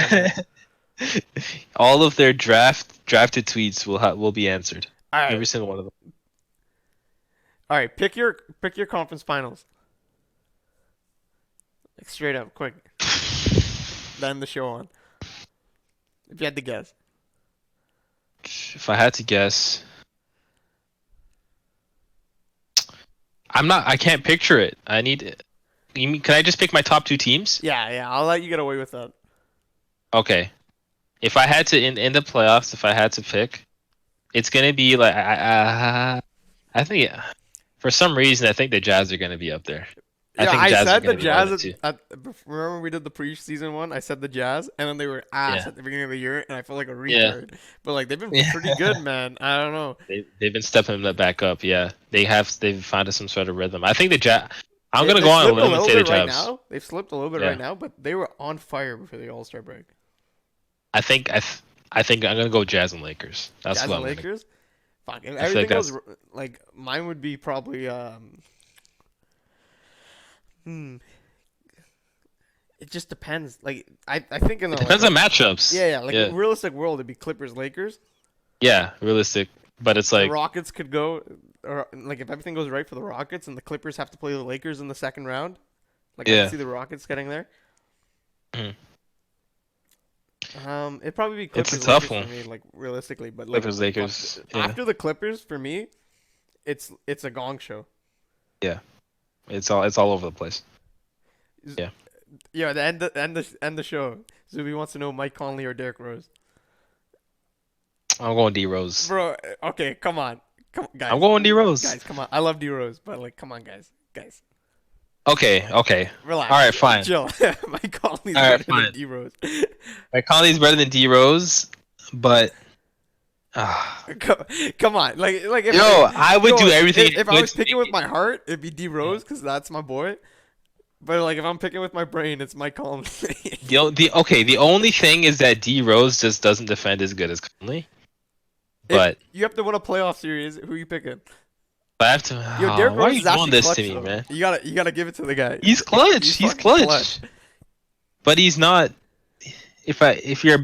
Speaker 1: All of their drafted tweets will be answered.
Speaker 2: All right,
Speaker 1: Every single one of them.
Speaker 2: all right. Pick your conference finals. Like straight up, quick. Then the show on. If you had to guess.
Speaker 1: If I had to guess, I can't picture it. I need. Can I just pick my top 2 teams?
Speaker 2: Yeah. I'll let you get away with that.
Speaker 1: Okay. If I had to in the playoffs, if I had to pick, it's gonna be like I think for some reason I think the Jazz are gonna be up there.
Speaker 2: Yeah,
Speaker 1: think
Speaker 2: I
Speaker 1: Jazz are
Speaker 2: said the
Speaker 1: gonna be one of
Speaker 2: Jazz.
Speaker 1: the two.
Speaker 2: Remember we did the preseason one? I said the Jazz, and then they were ass
Speaker 1: Yeah.
Speaker 2: at the beginning of the year, and I felt like a
Speaker 1: Yeah.
Speaker 2: retard. But like they've been
Speaker 1: Yeah.
Speaker 2: pretty good, man. I don't know.
Speaker 1: They've been stepping that back up. Yeah, they've found some sort of rhythm. I think the Jazz. I'm gonna
Speaker 2: They
Speaker 1: go on a
Speaker 2: slipped
Speaker 1: limb and
Speaker 2: little
Speaker 1: say the
Speaker 2: bit right
Speaker 1: Jazz.
Speaker 2: now. They've slipped a little bit
Speaker 1: Yeah.
Speaker 2: right now, but they were on fire before the All-Star break.
Speaker 1: I think I think I'm gonna go Jazz and Lakers. That's
Speaker 2: Jazz
Speaker 1: what
Speaker 2: and
Speaker 1: I'm gonna.
Speaker 2: Lakers. Fuck, if
Speaker 1: I feel like
Speaker 2: everything goes
Speaker 1: that's
Speaker 2: like mine would be probably hmm. It just depends. Like I think in
Speaker 1: it
Speaker 2: a like
Speaker 1: depends
Speaker 2: a
Speaker 1: on matchups.
Speaker 2: yeah, like
Speaker 1: Yeah,
Speaker 2: realistic world it'd be Clippers Lakers.
Speaker 1: yeah, realistic. But it's
Speaker 2: The
Speaker 1: like,
Speaker 2: Rockets could go or like if everything goes right for the Rockets and the Clippers have to play the Lakers in the second round. Like I can
Speaker 1: yeah,
Speaker 2: see the Rockets getting there.
Speaker 1: mhm.
Speaker 2: It'd probably be
Speaker 1: It's a
Speaker 2: Clippers
Speaker 1: tough
Speaker 2: Lakers for
Speaker 1: one.
Speaker 2: me, like realistically, but like
Speaker 1: Clippers,
Speaker 2: fuck,
Speaker 1: Lakers. Yeah,
Speaker 2: after the Clippers for me, it's a gong show.
Speaker 1: yeah. It's all over the place. Yeah.
Speaker 2: Yeah, the show. Zuby wants to know Mike Conley or Derrick Rose.
Speaker 1: I'm going D Rose.
Speaker 2: Bro, okay, come on,
Speaker 1: I'm
Speaker 2: guys,
Speaker 1: going D Rose.
Speaker 2: come on. I love D Rose, but like, come on, guys,
Speaker 1: Okay, okay.
Speaker 2: relax.
Speaker 1: All right, fine.
Speaker 2: Chill. Mike Conley's
Speaker 1: All right,
Speaker 2: better
Speaker 1: fine.
Speaker 2: than D Rose.
Speaker 1: Mike Conley's better than D Rose, but
Speaker 2: Come on, like if
Speaker 1: yo, I would do
Speaker 2: yo,
Speaker 1: everything.
Speaker 2: if I was picking with my heart, it'd be D Rose because that's my boy. But like if I'm picking with my brain, it's Mike Conley.
Speaker 1: The only thing is that D Rose just doesn't defend as good as Conley. But
Speaker 2: If you have to win a playoff series, who you picking?
Speaker 1: I have to.
Speaker 2: Yo, Derrick
Speaker 1: Why are
Speaker 2: Rose
Speaker 1: you
Speaker 2: is
Speaker 1: doing
Speaker 2: actually
Speaker 1: this
Speaker 2: clutch,
Speaker 1: to me,
Speaker 2: though.
Speaker 1: man?
Speaker 2: You gotta give it to the guy.
Speaker 1: He's clutch. He's
Speaker 2: fucking
Speaker 1: clutch. But he's not. If you're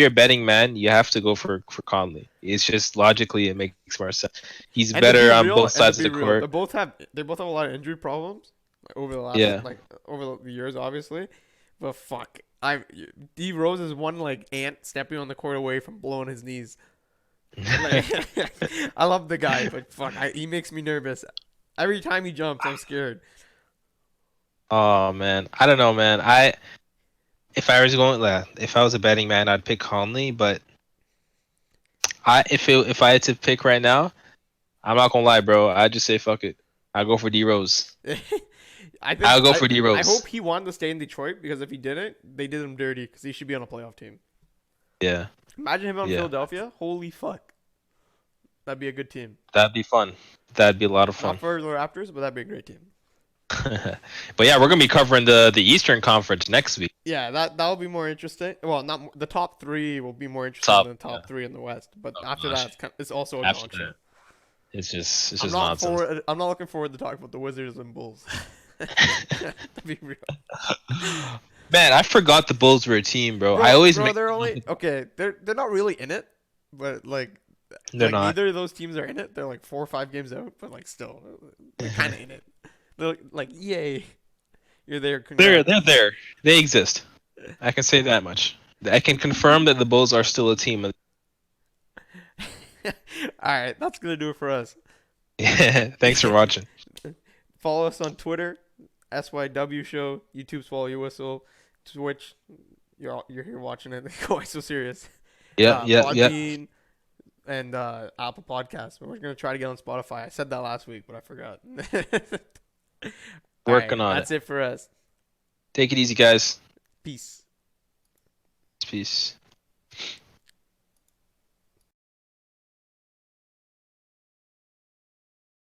Speaker 1: a betting man, you have to go for Conley. It's just logically it makes more sense. He's
Speaker 2: And to
Speaker 1: better
Speaker 2: be
Speaker 1: on
Speaker 2: real-
Speaker 1: both sides of
Speaker 2: and
Speaker 1: the
Speaker 2: to be real,
Speaker 1: court.
Speaker 2: they both have a lot of injury problems like, over the last
Speaker 1: Yeah.
Speaker 2: like over the years, obviously. But fuck, D Rose is one like ant stepping on the court away from blowing his knees. Like, I love the guy, but fuck, he makes me nervous. Every time he jumps, I'm scared.
Speaker 1: Oh man, I don't know, man. If I was a betting man, I'd pick Conley. But if I had to pick right now, I'm not gonna lie, bro. I'd just say fuck it. I'll go for D Rose. I'll go for D Rose.
Speaker 2: I hope he wanted to stay in Detroit because if he didn't, they did him dirty because he should be on a playoff team.
Speaker 1: Yeah,
Speaker 2: Imagine him on
Speaker 1: Yeah.
Speaker 2: Philadelphia. Holy fuck, that'd be a good team.
Speaker 1: that'd be fun. That'd be a lot of fun.
Speaker 2: Not for the Raptors, but that'd be a great team.
Speaker 1: But yeah, we're gonna be covering the Eastern Conference next week.
Speaker 2: Yeah, that'll be more interesting. Well, not the top three will be more interesting than the top three in the West. But
Speaker 1: Oh,
Speaker 2: after
Speaker 1: gosh.
Speaker 2: that, it's also a
Speaker 1: After
Speaker 2: dog show.
Speaker 1: that, it's just
Speaker 2: I'm not
Speaker 1: nonsense.
Speaker 2: I'm not looking forward to talk about the Wizards and Bulls. To be real.
Speaker 1: Man, I forgot the Bulls were a team, bro.
Speaker 2: Bro,
Speaker 1: I always
Speaker 2: bro,
Speaker 1: make
Speaker 2: they're only okay. They're not really in it, but
Speaker 1: they're not.
Speaker 2: neither of those teams are in it. They're like 4 or 5 games out, but like still, they're kind of in it. They're like, yay, you're there.
Speaker 1: They're
Speaker 2: Congrats.
Speaker 1: there. They exist. I can say that much. I can confirm that the Bulls are still a team.
Speaker 2: All right, that's gonna do it for us.
Speaker 1: Thanks for watching.
Speaker 2: Follow us on Twitter, SYW Show, YouTube Swallow Your Whistle, Twitch. You're here watching it. Why so serious?
Speaker 1: Yeah,
Speaker 2: Podbean, and Apple Podcasts. We're gonna try to get on Spotify. I said that last week, but I forgot.
Speaker 1: Working on
Speaker 2: That's it for us.
Speaker 1: Take it easy, guys.
Speaker 2: Peace.
Speaker 1: Peace.